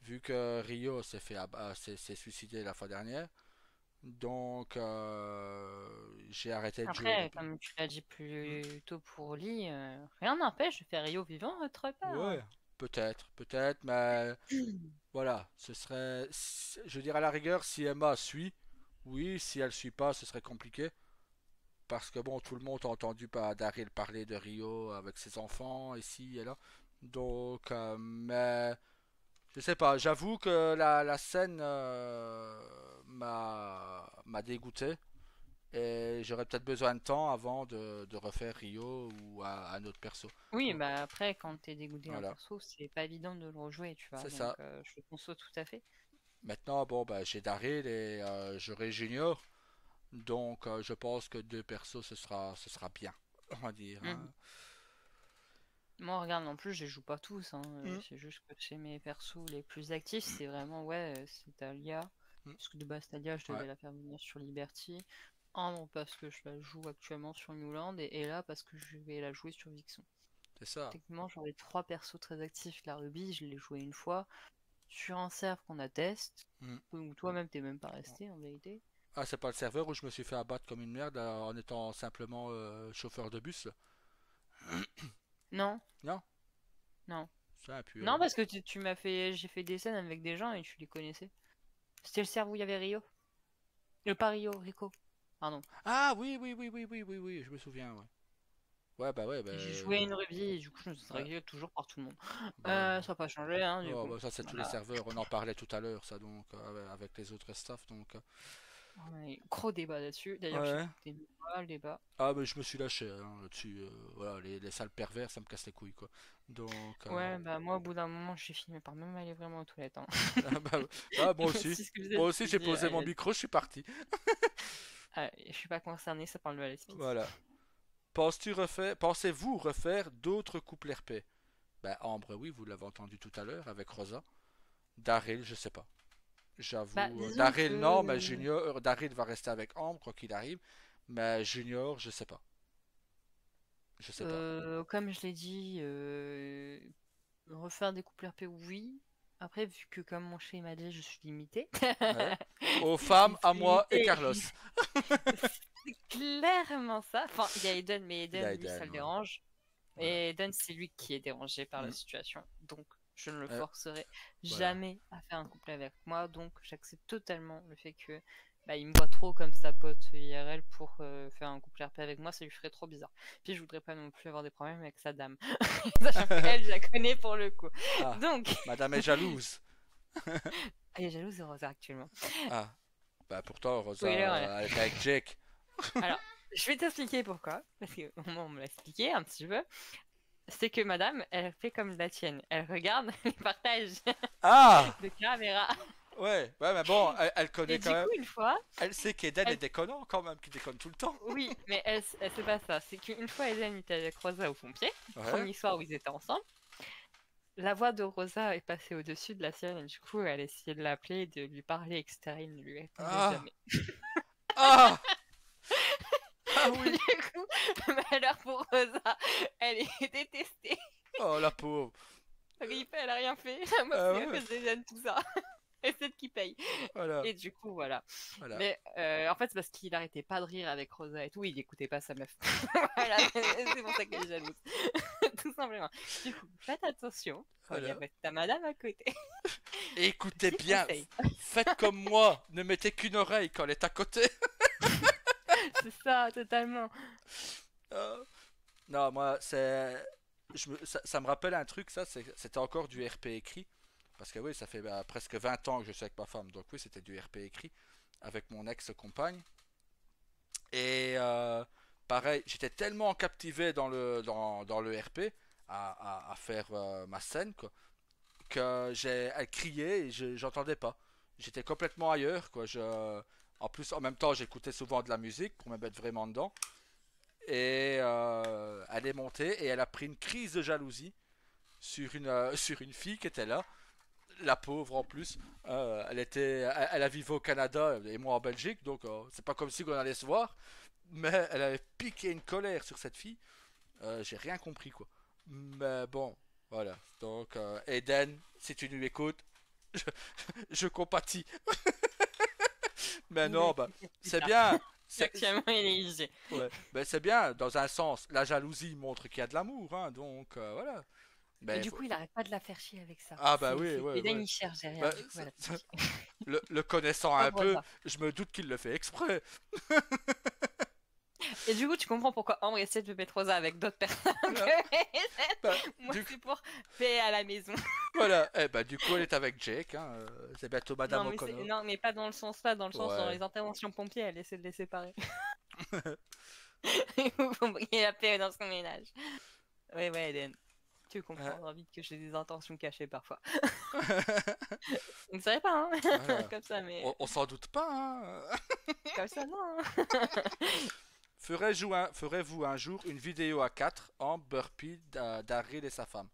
vu que Rio s'est suicidé la fois dernière. Donc j'ai arrêté de jouer Après, depuis. comme tu l'as dit Hmm. plus tôt pour Lee, rien n'empêche de faire Rio vivant votre père. Ouais, peut-être, mais voilà, je veux dire à la rigueur, si Emma suit, oui, si elle suit pas, ce serait compliqué. Parce que bon, tout le monde a entendu Daryl parler de Rio avec ses enfants, ici et là. Donc, mais je sais pas, j'avoue que la scène m'a dégoûté. Et j'aurais peut-être besoin de temps avant de refaire Rio ou un autre perso. Oui, Oh, bah après, quand t'es dégoûté d'un voilà, perso, c'est pas évident de le rejouer, tu vois. c'est Donc, ça. je le conçois tout à fait. Maintenant, bon, bah, j'ai Daryl et j'aurai Junior. Donc, je pense que deux persos, ce sera bien, on va dire, Mhm. hein. Moi, regarde, non plus, je les joue pas tous, hein. Mm, C'est juste que chez mes persos les plus actifs, c'est vraiment, ouais, c'est Talia. mm, Parce que de base, Talia, je ouais, devais la faire venir sur Liberty. Ambre, parce que je la joue actuellement sur Newland. Et Ella, parce que je vais la jouer sur Vixen. c'est ça. Techniquement, j'aurais trois persos très actifs. La Ruby, je l'ai joué une fois sur un serve qu'on a test, Mm. où toi-même t'es même pas resté en vérité. Ah, c'est pas le serveur où je me suis fait abattre comme une merde en étant simplement chauffeur de bus, là. Non, Non, non. c'est un peu. Non, parce que tu m'as fait. J'ai fait des scènes avec des gens et tu les connaissais. C'était le serve où il y avait Rio. Pas Rio, Rico. Pardon. Ah oui, oui, oui, oui, oui, oui, oui, je me souviens, ouais. Ouais, bah ouais, bah, J'ai joué une Ruby et du coup je me suis ouais, dragué toujours par tout le monde. bah, Ça n'a pas changé, hein, du oh, coup. bah, ça c'est tous les Voilà. serveurs, on en parlait tout à l'heure, ça donc, avec les autres staffs, donc. On a eu gros débat là-dessus. D'ailleurs, Ouais. j'écoutais pas le débat. Ah, mais je me suis lâché hein, là-dessus. Voilà, les sales pervers, ça me casse les couilles, quoi. Donc, Ouais, bah moi au bout d'un moment j'ai fini par même aller vraiment aux toilettes, hein. ah, bah, ah, moi aussi. Si ce que vous êtes, Moi aussi, je j'ai dis, posé mon micro, je suis parti. je suis pas concerné, ça parle de la speed. Voilà. Pensez-vous refaire d'autres couples RP? Ben, Ambre, oui, vous l'avez entendu tout à l'heure avec Rosa. Daryl, je sais pas. Bah J'avoue. disons Daryl, non, mais que Junior. Daryl va rester avec Ambre, quoi qu'il arrive. Mais Junior, je sais pas. Je sais pas. comme je l'ai dit, refaire des couples RP, oui. Après, vu que comme mon chez m'a dit, je suis limitée. Ouais. Aux Je femmes, à suis moi et limitée. Carlos. C'est clairement ça. Enfin, il y a Eden, mais Il y a Eden, lui, ça Eden, le ouais. dérange. Voilà. Et Eden, c'est lui qui est dérangé par la Mm. situation. Donc, je ne le Euh, forcerai voilà. jamais à faire un couple avec moi. Donc, j'accepte totalement le fait que bah, il me voit trop comme sa pote IRL pour faire un couple RP avec moi. Ça lui ferait trop bizarre. Puis, je voudrais pas non plus avoir des problèmes avec sa dame. Sachant qu'elle, je la connais pour le coup. Ah, Donc, Madame est jalouse. elle est jalouse de Rosa actuellement. Ah, bah pourtant, Rosa, Spoiler, elle. elle était avec Jake. Alors, je vais t'expliquer pourquoi. Parce que au moins, on me l'a expliqué un petit peu. c'est que madame, elle fait comme la tienne. Elle regarde les partages Ah! de caméra. Ouais, mais bon, elle connaît Et quand du même. coup, une fois, Elle sait qu'Eden est elle... déconnant quand même, qu'il déconne tout le temps. Oui, mais elle c'est pas ça. C'est qu'une fois, Eden était avec Rosa au pompier, Ouais. premier soir où ils étaient ensemble. La voix de Rosa est passée au-dessus de la sienne et du coup, elle essayait de l'appeler, de lui parler, etc. Il ne lui répondait Ah! jamais. Ah! Ah Du oui! coup, malheur pour Rosa, elle est détestée. Oh la pauvre! Rip, elle a rien fait. Moi, Ah c'est à ouais, cause d'Eden, tout ça. Et c'est elle qui paye. voilà, Et du coup, voilà. voilà. Mais en fait, c'est parce qu'il arrêtait pas de rire avec Rosa et tout. Il écoutait pas sa meuf. Voilà, c'est pour ça qu'elle est jalouse. Tout simplement. Du coup, faites attention quand il y a Voilà. ta madame à côté. Et écoutez Petit bien, conseil. faites comme moi, ne mettez qu'une oreille quand elle est à côté. C'est ça, totalement. Ah. Non, moi, ça me rappelle un truc, ça, c'était encore du RP écrit. Parce que oui, ça fait presque 20 ans que je suis avec ma femme, donc oui, c'était du RP écrit avec mon ex-compagne. Et pareil, j'étais tellement captivé dans le RP à faire ma scène, quoi, que elle criait et j'entendais pas. J'étais complètement ailleurs, quoi. En plus, en même temps, j'écoutais souvent de la musique pour me mettre vraiment dedans. Et elle est montée et elle a pris une crise de jalousie sur une fille qui était là. La pauvre en plus. Elle a vécu au Canada et moi en Belgique, donc c'est pas comme si on allait se voir. Mais elle avait piqué une colère sur cette fille. J'ai rien compris quoi. Mais bon, voilà. Donc Eden, si tu nous écoutes, je, je compatis. Mais Ne non, bah t'inquiète c'est pas. bien. Actuellement, il est IG. Ouais, ben c'est bien dans un sens. La jalousie montre qu'il y a de l'amour, hein, donc voilà. Mais Ben du coup, il arrête pas de la faire chier avec ça. ah bah oui, ouais, Eden, ouais. il cherche derrière, Ben, du coup, elle a piqué. le connaissant un Pauvre peu, Rosa. je me doute qu'il le fait exprès. Et du coup, tu comprends pourquoi Ambre essaie de mettre Rosa avec d'autres personnes Voilà. que Ben, Eden. Moi, du, c'est pour paix à la maison. voilà. Eh ben, du coup, elle est avec Jake. Hein, c'est bientôt Non, Madame mais c'est O'Connor. non, mais pas dans le sens là, dans le sens dans Ouais. les interventions pompiers, elle essaie de les séparer. Pour briller la paix dans son ménage. Ouais, ouais, Eden. Tu Euh, comprendras vite que j'ai des intentions cachées parfois. Vous ne savez pas, hein? voilà. Comme ça, mais On s'en doute pas. Hein. comme ça, non. Hein. Ferez-vous un jour une vidéo à 4 en burpee d'Aril et sa femme?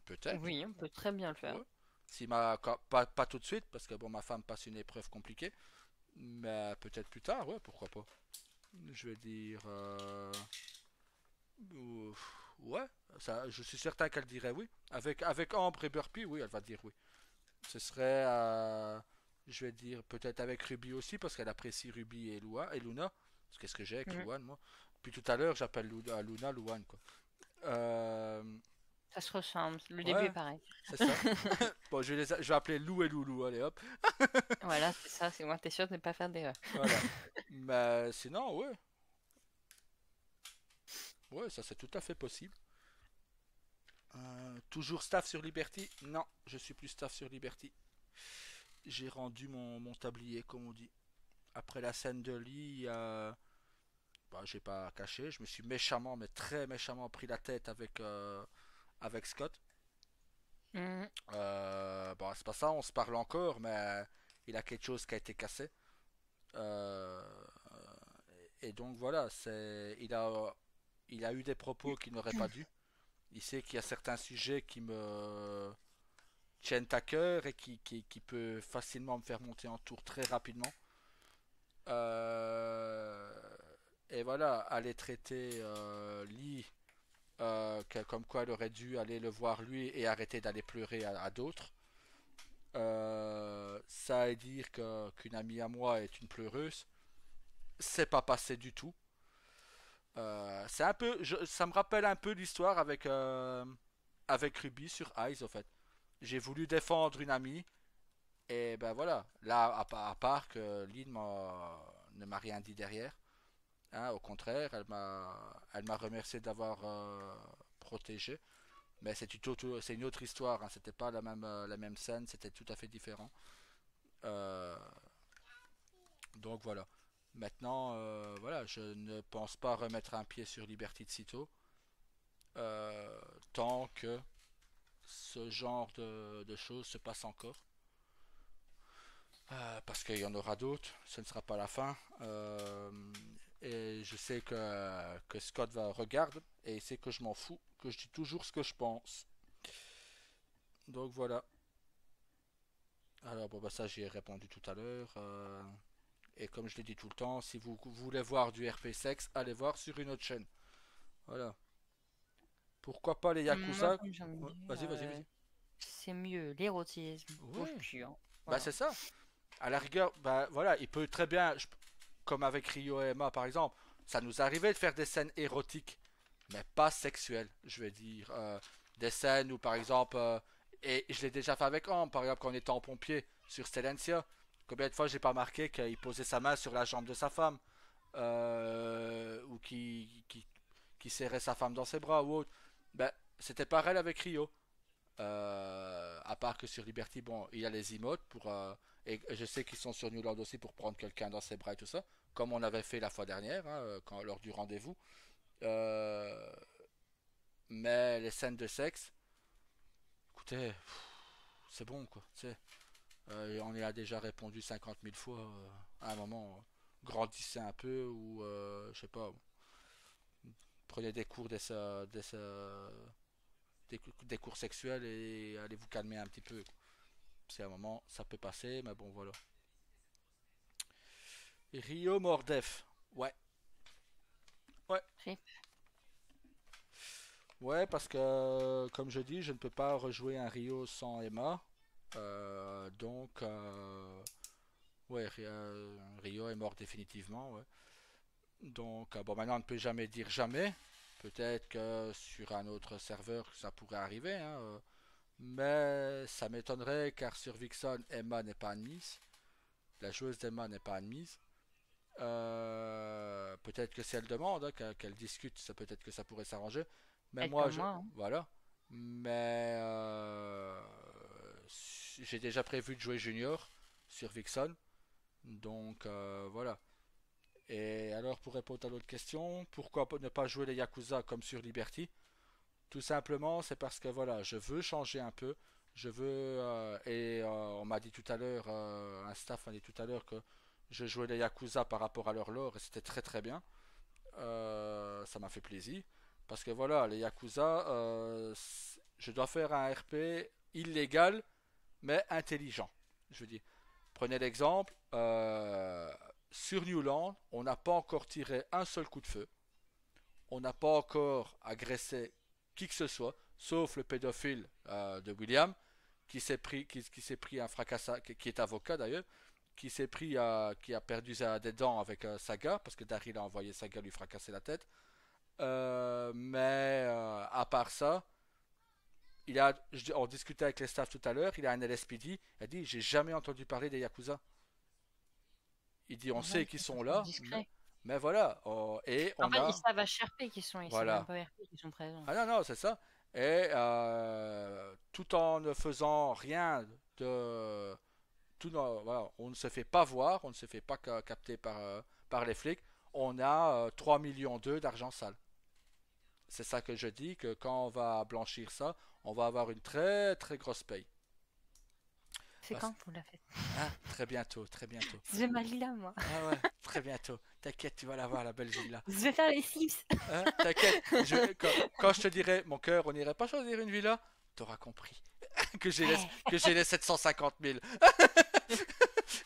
Peut-être. Oui, on peut très bien le faire. Ouais. Si pas tout de suite, parce que bon, ma femme passe une épreuve compliquée. Mais peut-être plus tard, ouais, pourquoi pas. Je vais dire. Ouais, ça, je suis certain qu'elle dirait oui. Avec Ambre et Burpee, oui, elle va dire oui. Ce serait. Je vais dire peut-être avec Ruby aussi, parce qu'elle apprécie Ruby et Luna. Parce qu'est-ce que j'ai avec Mhm. Luan, moi. Puis tout à l'heure, j'appelle Luna Luan, quoi. Euh, Ça se ressemble. Le début est ouais, pareil. c'est ça. Bon, je vais appeler Lou et Loulou, allez hop. Voilà, c'est ça. C'est moi, t'es sûr de ne pas faire d'erreur. Voilà. Mais sinon, ouais. Ouais, ça c'est tout à fait possible. Toujours staff sur Liberty? Non, je suis plus staff sur Liberty. J'ai rendu mon tablier, comme on dit. Après la scène de lit, bah, j'ai pas caché, je me suis méchamment, mais très méchamment pris la tête avec Scott. Mhm. Bon, c'est pas ça, on se parle encore, mais il a quelque chose qui a été cassé. Euh, et donc voilà, il a eu des propos qu'il n'aurait pas dû. Il sait qu'il y a certains sujets qui me tiennent à cœur et qui peut facilement me faire monter en tour très rapidement. Euh, et voilà, aller traiter Lee comme quoi elle aurait dû aller le voir lui et arrêter d'aller pleurer à d'autres. Ça et dire qu'une amie à moi est une pleureuse, c'est pas passé du tout. C'est un peu, ça me rappelle un peu l'histoire avec Ruby sur Ice, en fait. J'ai voulu défendre une amie, et ben voilà. Là, à part que Lynn ne m'a rien dit derrière. Hein, au contraire, elle m'a remercié d'avoir protégé. Mais c'est une autre histoire. Hein, c'était pas la même scène, c'était tout à fait différent. Euh, donc voilà. Maintenant, voilà, je ne pense pas remettre un pied sur Liberty de sitôt. euh, tant que ce genre de choses se passe encore. Parce qu'il y en aura d'autres, ce ne sera pas la fin. Et je sais que Scott va regarder et il sait que je m'en fous, que je dis toujours ce que je pense. Donc voilà. Alors bon bah ça j'y ai répondu tout à l'heure. Et comme je l'ai dit tout le temps, si vous voulez voir du RP sexe, allez voir sur une autre chaîne. Voilà. Pourquoi pas les Moi, Yakuza? comme j'aime Ouais, dit, vas-y, vas-y, vas-y. c'est mieux l'érotisme au Ouais. cul, hein. Bah Voilà. c'est ça. À la rigueur, bah voilà, il peut très bien, comme avec Rio et Emma par exemple, ça nous arrivait de faire des scènes érotiques, mais pas sexuelles, je vais dire. Des scènes où par exemple, et je l'ai déjà fait avec Ambre, par exemple quand on était en pompier sur Stellencia, combien de fois j'ai pas marqué qu'il posait sa main sur la jambe de sa femme, ou qui serrait sa femme dans ses bras ou autre. Ben, c'était pareil avec Rio. À part que sur Liberty, bon, il y a les emotes pour, et je sais qu'ils sont sur Newland aussi pour prendre quelqu'un dans ses bras et tout ça, comme on avait fait la fois dernière, hein, lors du rendez-vous. Euh, mais les scènes de sexe, écoutez, c'est bon quoi. On y a déjà répondu 50 000 fois. À un moment, grandissez un peu ou je sais pas, prenez des cours des cours sexuels et allez vous calmer un petit peu. Parce qu'à un moment, ça peut passer, mais bon, voilà. Rio Mordef. Ouais. Ouais. Rip. Ouais, parce que, comme je dis, je ne peux pas rejouer un Rio sans Emma. Ouais, Rio est mort définitivement, ouais. Donc, bon, maintenant, on ne peut jamais dire jamais. Peut-être que sur un autre serveur, ça pourrait arriver, hein, mais ça m'étonnerait car sur Vixen, Emma n'est pas admise. La joueuse d'Emma n'est pas admise. Peut-être que si elle demande, hein, qu'elle discute, ça peut-être que ça pourrait s'arranger. Mais Être moi, comme moi, hein. voilà. Mais j'ai déjà prévu de jouer Junior sur Vixen. Donc voilà. Et alors pour répondre à l'autre question, pourquoi ne pas jouer les Yakuza comme sur Liberty? Tout simplement, c'est parce que voilà, je veux changer un peu. Je veux on m'a dit tout à l'heure, un staff m'a dit tout à l'heure que je jouais les Yakuza par rapport à leur lore et c'était très très bien. Ça m'a fait plaisir parce que voilà, les Yakuza, je dois faire un RP illégal mais intelligent. Je veux dire, prenez l'exemple, sur Newland, on n'a pas encore tiré un seul coup de feu, on n'a pas encore agressé qui que ce soit, sauf le pédophile de William, qui s'est pris un fracassat, qui est avocat d'ailleurs, qui a perdu des dents avec Saga, parce que Daryl a envoyé Saga lui fracasser la tête. Mais à part ça, on discutait avec les staffs tout à l'heure, il a un LSPD, il a dit j'ai jamais entendu parler des Yakuza. Il dit on Ouais, sait qu'ils ils sont sont là, discrets. mais voilà. Et En on fait, ils a, savent HRP qui sont, ils savent même voilà. pas RP qui sont présents. Ah non, non, c'est ça. Et tout en ne faisant rien de... Voilà, on ne se fait pas voir, on ne se fait pas capter par les flics. On a 3 millions d'argent sale. C'est ça que je dis, que quand on va blanchir ça, on va avoir une très très grosse paye. C'est Parce- quand que vous la faites? Hein, très bientôt, très bientôt. C'est ma là, moi. Ah ouais, très bientôt. T'inquiète, tu vas la voir, la belle villa. Je vais faire les Sims. Hein, t'inquiète, quand je te dirai, mon cœur, on n'irait pas choisir une villa, t'auras compris Ouais, que j'ai les 750 000.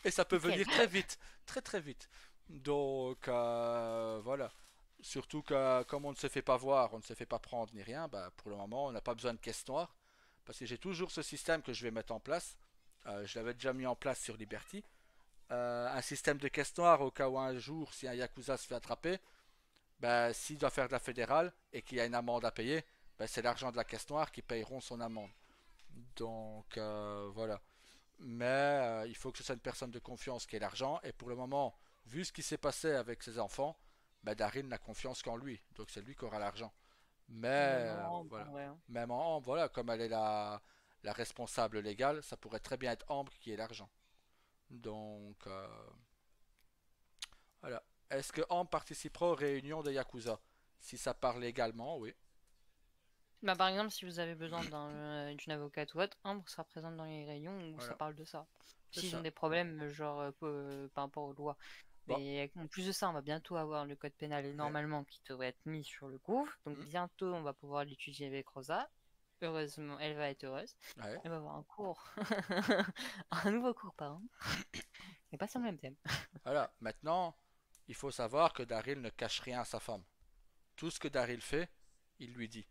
Et ça peut nickel. venir très vite, très très vite. Donc voilà. Surtout que comme on ne se fait pas voir, on ne se fait pas prendre ni rien, bah, pour le moment on n'a pas besoin de caisse noire. Parce que j'ai toujours ce système que je vais mettre en place. Je l'avais déjà mis en place sur Liberty. Un système de caisse noire au cas où un jour, si un Yakuza se fait attraper, bah, s'il doit faire de la fédérale et qu'il y a une amende à payer, bah, c'est l'argent de la caisse noire qui payeront son amende. Donc voilà. Mais il faut que ce soit une personne de confiance qui ait l'argent. Et pour le moment, vu ce qui s'est passé avec ses enfants, bah, Daryl n'a confiance qu'en lui. Donc c'est lui qui aura l'argent. Mais Même en voilà. vrai, hein. Même en Ambre, voilà, comme elle est la responsable légale, ça pourrait très bien être Ambre qui ait l'argent. Donc voilà. Est-ce que Ambre participera aux réunions des Yakuza? Si ça part légalement, oui. Bah, par exemple, si vous avez besoin d'une avocate ou autre, Ambre sera présente dans les réunions où ça Voilà, parle de ça. c'est S'ils ont ça. des problèmes, genre par rapport aux lois. Bon, Mais en plus de ça, on va bientôt avoir le code pénal ouais. normalement qui devrait être mis sur le gouv. Donc Hmm, bientôt, on va pouvoir l'étudier avec Rosa. Heureusement, elle va être heureuse. ouais. Elle va avoir un cours, un nouveau cours par an. Mais pas sur le même thème. Voilà, maintenant, il faut savoir que Daryl ne cache rien à sa femme. Tout ce que Daryl fait, il lui dit.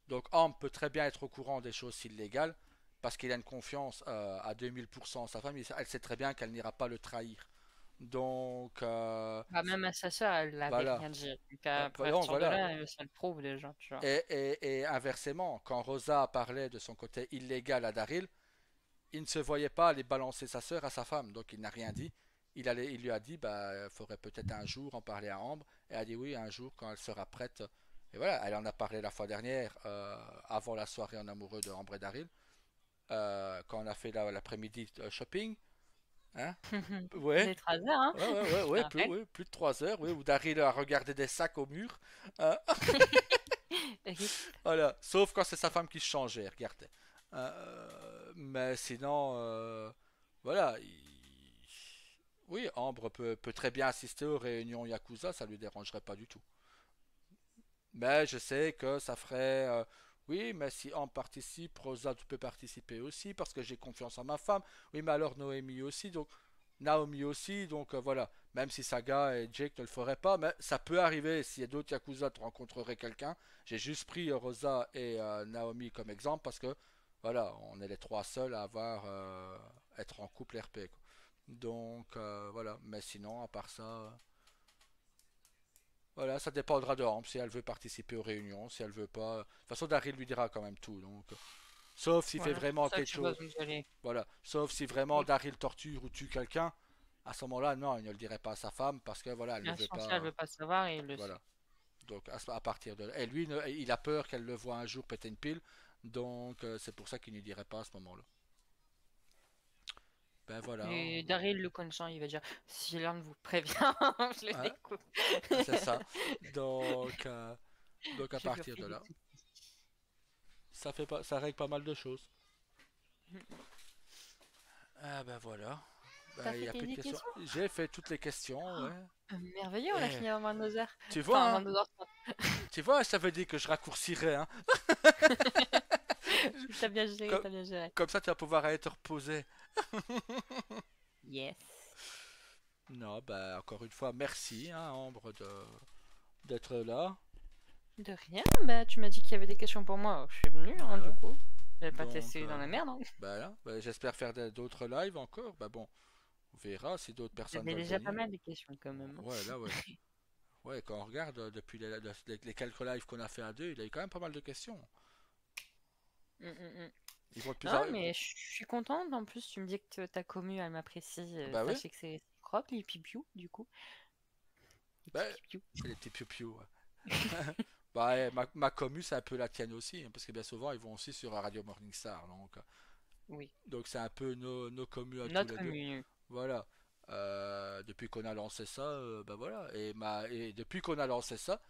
Donc Ambre peut très bien être au courant des choses illégales parce qu'il a une confiance à 2000% en sa femme. Elle sait très bien qu'elle n'ira pas le trahir. Donc Bah, même à sa sœur, elle l'avait voilà. rien dit. Donc à Voyons, partir de voilà. là, ça le prouve déjà, tu vois. Et inversement, quand Rosa parlait de son côté illégal à Daryl, il ne se voyait pas aller balancer sa sœur à sa femme. Donc il n'a rien dit. Il lui a dit, bah, il faudrait peut-être un jour en parler à Ambre. Et elle a dit oui, un jour quand elle sera prête. Et voilà, elle en a parlé la fois dernière, avant la soirée en amoureux de Ambre et Daryl. Quand on a fait l'après-midi shopping. Hein? Ouais, Les 3 heures, hein, je te rappelle. ouais, plus de 3 heures, ouais, où Daryl a regardé des sacs au mur. Euh, Ok. voilà, sauf quand c'est sa femme qui se changeait, regardez. Mais sinon, voilà. Oui, Ambre peut très bien assister aux réunions Yakuza, ça lui dérangerait pas du tout. Mais je sais que ça ferait. Oui, mais si Ambre participe, Rosa peut participer aussi parce que j'ai confiance en ma femme. Oui, mais alors Noémie aussi, donc Naomi aussi, donc voilà. Même si Saga et Jake ne le feraient pas, mais ça peut arriver s'il y a d'autres Yakuza tu rencontrerais quelqu'un. J'ai juste pris Rosa et Naomi comme exemple parce que voilà, on est les trois seuls à avoir être en couple RP, quoi. Donc voilà, mais sinon, à part ça, voilà, ça dépendra de Amp si elle veut participer aux réunions, si elle veut pas. De toute façon, Daryl lui dira quand même tout, donc. Sauf s'il fait Voilà, c'est pour vraiment ça que quelque tu vas chose. donc aller. Voilà, sauf si vraiment Daryl torture ou tue quelqu'un, à ce moment-là, non, il ne le dirait pas à sa femme parce que voilà, elle ne Bien veut sûr, ça, elle pas. veut pas savoir et il le Voilà. sait. Donc à partir de là. Et lui, il a peur qu'elle le voie un jour péter une pile, donc c'est pour ça qu'il ne dirait pas à ce moment-là. Ben voilà. Et Daryl, le connaissant, il va dire si l'un de vous prévient, je le Ouais, découpe. c'est ça. Donc, donc à Je lui partir refais de des là, trucs. ça règle pas mal de choses. Ah ben voilà. T'as Ben, il fait n'y a plus de tes questions. questions? J'ai fait toutes les questions, ouais. Merveilleux, on a Eh, fini avant 22 heures. tu vois, Enfin, hein, 22h30. tu vois, ça veut dire que je raccourcirais, hein. T'as bien géré, Comme, t'as bien géré. comme ça, tu vas pouvoir être reposé. Yes. Non, ben encore une fois, merci, hein, Ambre, d'être là. De rien, bah tu m'as dit qu'il y avait des questions pour moi, je suis venu, hein, du Voilà. coup. Je vais pas te Donc, laisser dans la merde, hein. ben là, ben, j'espère faire d'autres lives encore. Ben bon, on verra si d'autres personnes J'avais veulent déjà pas venir. mal de questions quand même, hein. Ouais, là, ouais. Ouais, quand on regarde depuis les quelques lives qu'on a fait à deux, il y a eu quand même pas mal de questions. Mm, mm, mm. Ils vont de plus Non, en... mais je suis contente. En plus, tu me dis que ta commu, elle m'apprécie. Bah oui, Sachez que c'est propre, les pipiou, du coup. Les petits bah, pipiou. les petits piou-piou, ouais. Bah, ouais, ma commu, c'est un peu la tienne aussi, hein, parce que bien souvent, ils vont aussi sur Radio Morningstar. Oui. Donc c'est un peu nos commus à tous Notre les deux. commu. Voilà. Depuis qu'on a lancé ça, bah voilà. Et depuis qu'on a lancé ça,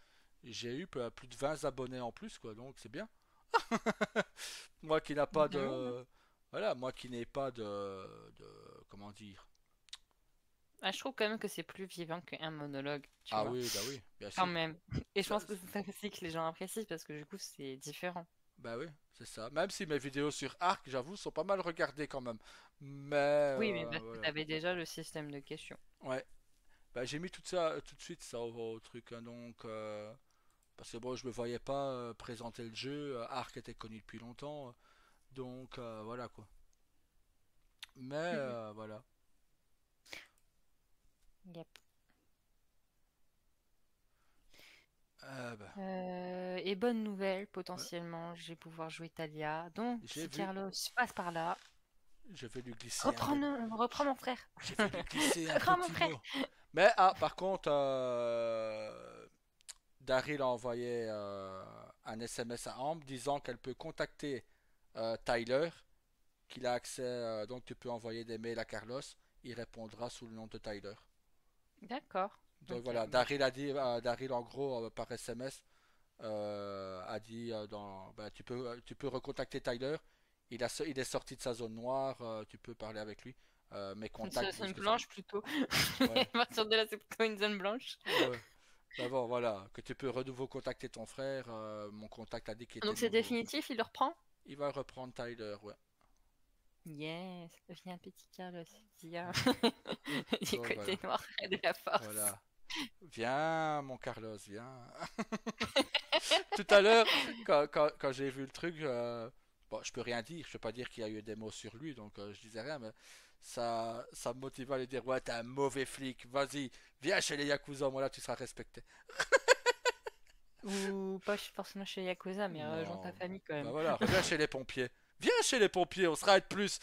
j'ai eu plus de 20 abonnés en plus, quoi. Donc c'est bien. Moi qui n'a pas Ah oui, hein. de... Voilà, moi qui n'ai pas de... Comment dire? Ah, je trouve quand même que c'est plus vivant qu'un monologue, tu Ah vois. oui, bah oui, bien Quand sûr. même. Et je Ça, pense que c'est ça aussi que les gens apprécient parce que du coup, c'est différent. bah oui, c'est ça. Même si mes vidéos sur Arc, j'avoue, sont pas mal regardées quand même. Mais Oui, mais parce que voilà. t'avais déjà le système de questions. Ouais. Bah j'ai mis tout ça tout de suite ça au truc, hein, donc parce que bon, je me voyais pas présenter le jeu. Arc était connu depuis longtemps, donc voilà quoi. Mais Mhm. voilà. Yep. Bah, Et bonne nouvelle, ouais. potentiellement, je vais pouvoir jouer Talia. Donc, J'ai si vu, Carlos passe par là, je vais lui glisser un reprends, peu. reprends mon frère. Je vais lui glisser un Reprends mon petit frère. mot. Mais ah, par contre, Daryl a envoyé un SMS à Ambre disant qu'elle peut contacter Tyler, qu'il a accès, donc tu peux envoyer des mails à Carlos, il répondra sous le nom de Tyler. D'accord. Donc Ok, voilà, bah, Daryl a dit, Daryl en gros par SMS, a dit bah, tu peux recontacter Tyler. Il est sorti de sa zone noire. Tu peux parler avec lui. Mes Une contacts disent zone que ça. blanche plutôt. Ouais, À partir de là, c'est plutôt une zone blanche. ouais. Bah bon, voilà, que tu peux de nouveau contacter ton frère. Mon contact a dit qu'il était Donc de c'est nouveau. définitif, il le reprend? Il va reprendre Tyler, ouais. Yes, viens petit Carlos, viens. Ouais. Du Donc côté voilà, noir et de la force. voilà. Viens, mon Carlos, viens. Tout à l'heure, quand j'ai vu le truc, bon, je peux rien dire, je peux pas dire qu'il y a eu des mots sur lui, donc je disais rien, mais ça me motive à lui dire, ouais, t'es un mauvais flic, vas-y, viens chez les Yakuza, moi là, tu seras respecté. Ou pas forcément chez Yakuza, mais rejoins ta Non, famille quand bah même. voilà, reviens chez les pompiers. Viens chez les pompiers, on sera être plus.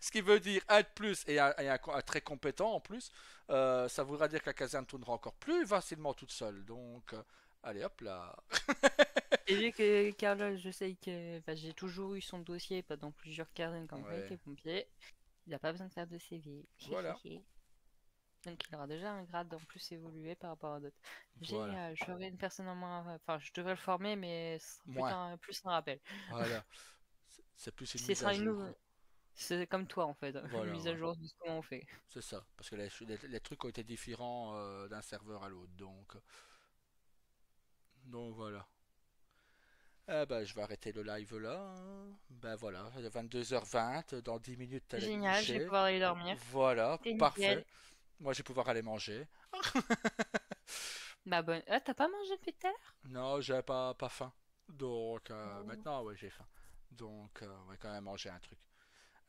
Ce qui veut dire être plus un très compétent en plus, ça voudra dire que la caserne tournera encore plus facilement toute seule. Donc, allez hop là. Et vu que Carlos, je sais que enfin, j'ai toujours eu son dossier pendant plusieurs casernes quand il Ouais, était pompier, il n'a pas besoin de faire de CV. voilà, Donc il aura déjà un grade en plus évolué par rapport à d'autres. voilà. Génial, j'aurai une personne en moins. Enfin, je devrais le former, mais ce sera Moins, plus un rappel. voilà. C'est plus une Ce mise à sera une jour. nouvelle. C'est comme toi en fait, une Voilà, mise à ouais. jour de ce qu'on fait. C'est ça. Parce que les trucs ont été différents d'un serveur à l'autre. Donc voilà. Eh ben, je vais arrêter le live là, hein. Ben voilà, il est 22h20, dans 10 minutes t'allais te Génial, je vais coucher. pouvoir aller dormir. Voilà, C'est parfait. nickel. Moi je vais pouvoir aller manger. Bah bonne. Ah, t'as pas mangé depuis tout à l'heure? Non, j'ai pas faim. Donc Oh. maintenant, ouais, j'ai faim. Donc on va quand même manger un truc.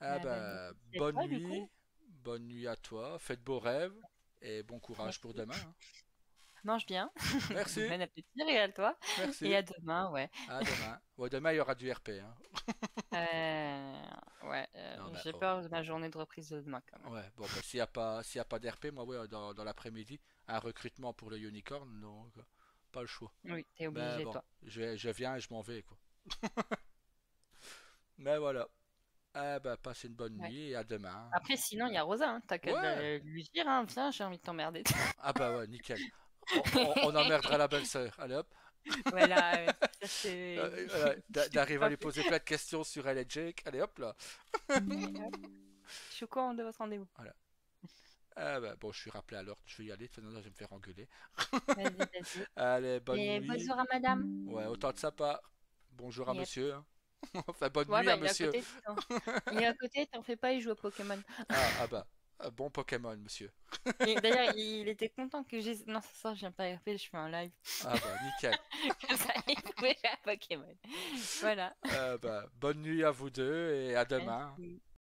Eh Bah, bon ben, appétit à bonne toi du coup. nuit. Bonne nuit à toi. Faites beaux rêves. Et bon courage pour Merci. demain, hein. Mange bien. Merci, Bon appétit, régale-toi. Et merci. à demain, ouais. À demain. Ouais, demain il y aura du RP, hein. Ouais, Non, ben, j'ai oh. peur de ma journée de reprise de demain quand même. Ouais, bon, ben, s'il y a pas d'RP, moi, ouais, dans l'après-midi, un recrutement pour le unicorn, donc pas le choix. Oui, t'es Mais obligé bon, toi. je viens et je m'en vais, quoi. Mais voilà. Eh ben, passe une bonne Ouais. nuit et à demain. Après, sinon, il y a Rosa, hein. T'as qu'à Ouais! lui dire, hein, viens, j'ai envie de t'emmerder. Ah bah ouais, nickel. On emmerdera la belle-sœur. Allez hop. Voilà, ça c'est. Voilà, C'est d'arriver à lui parfait. poser plein de questions sur elle et Jake. Allez hop là. Hop, je suis au courant de votre rendez-vous. Voilà. Ah bah, bon, je suis rappelé à l'heure. Je vais y aller. De toute façon, je vais me faire engueuler. Vas-y, vas-y. Allez, bonne Et nuit. bonjour à madame. Ouais, autant de sa part. Bonjour à Yep. monsieur, hein. Enfin, bonne Ouais, nuit bah à il est à monsieur. côté. Il est à côté, t'en fais pas, il joue au Pokémon. Ah bah. Bon Pokémon, monsieur. Et d'ailleurs, il était content que j'ai. Non, ça sort, je viens pas RP, je fais un live. Ah bah, nickel. Comme ça, il pouvait jouer à Pokémon. Voilà. Bah, bonne nuit à vous deux et à demain. Merci.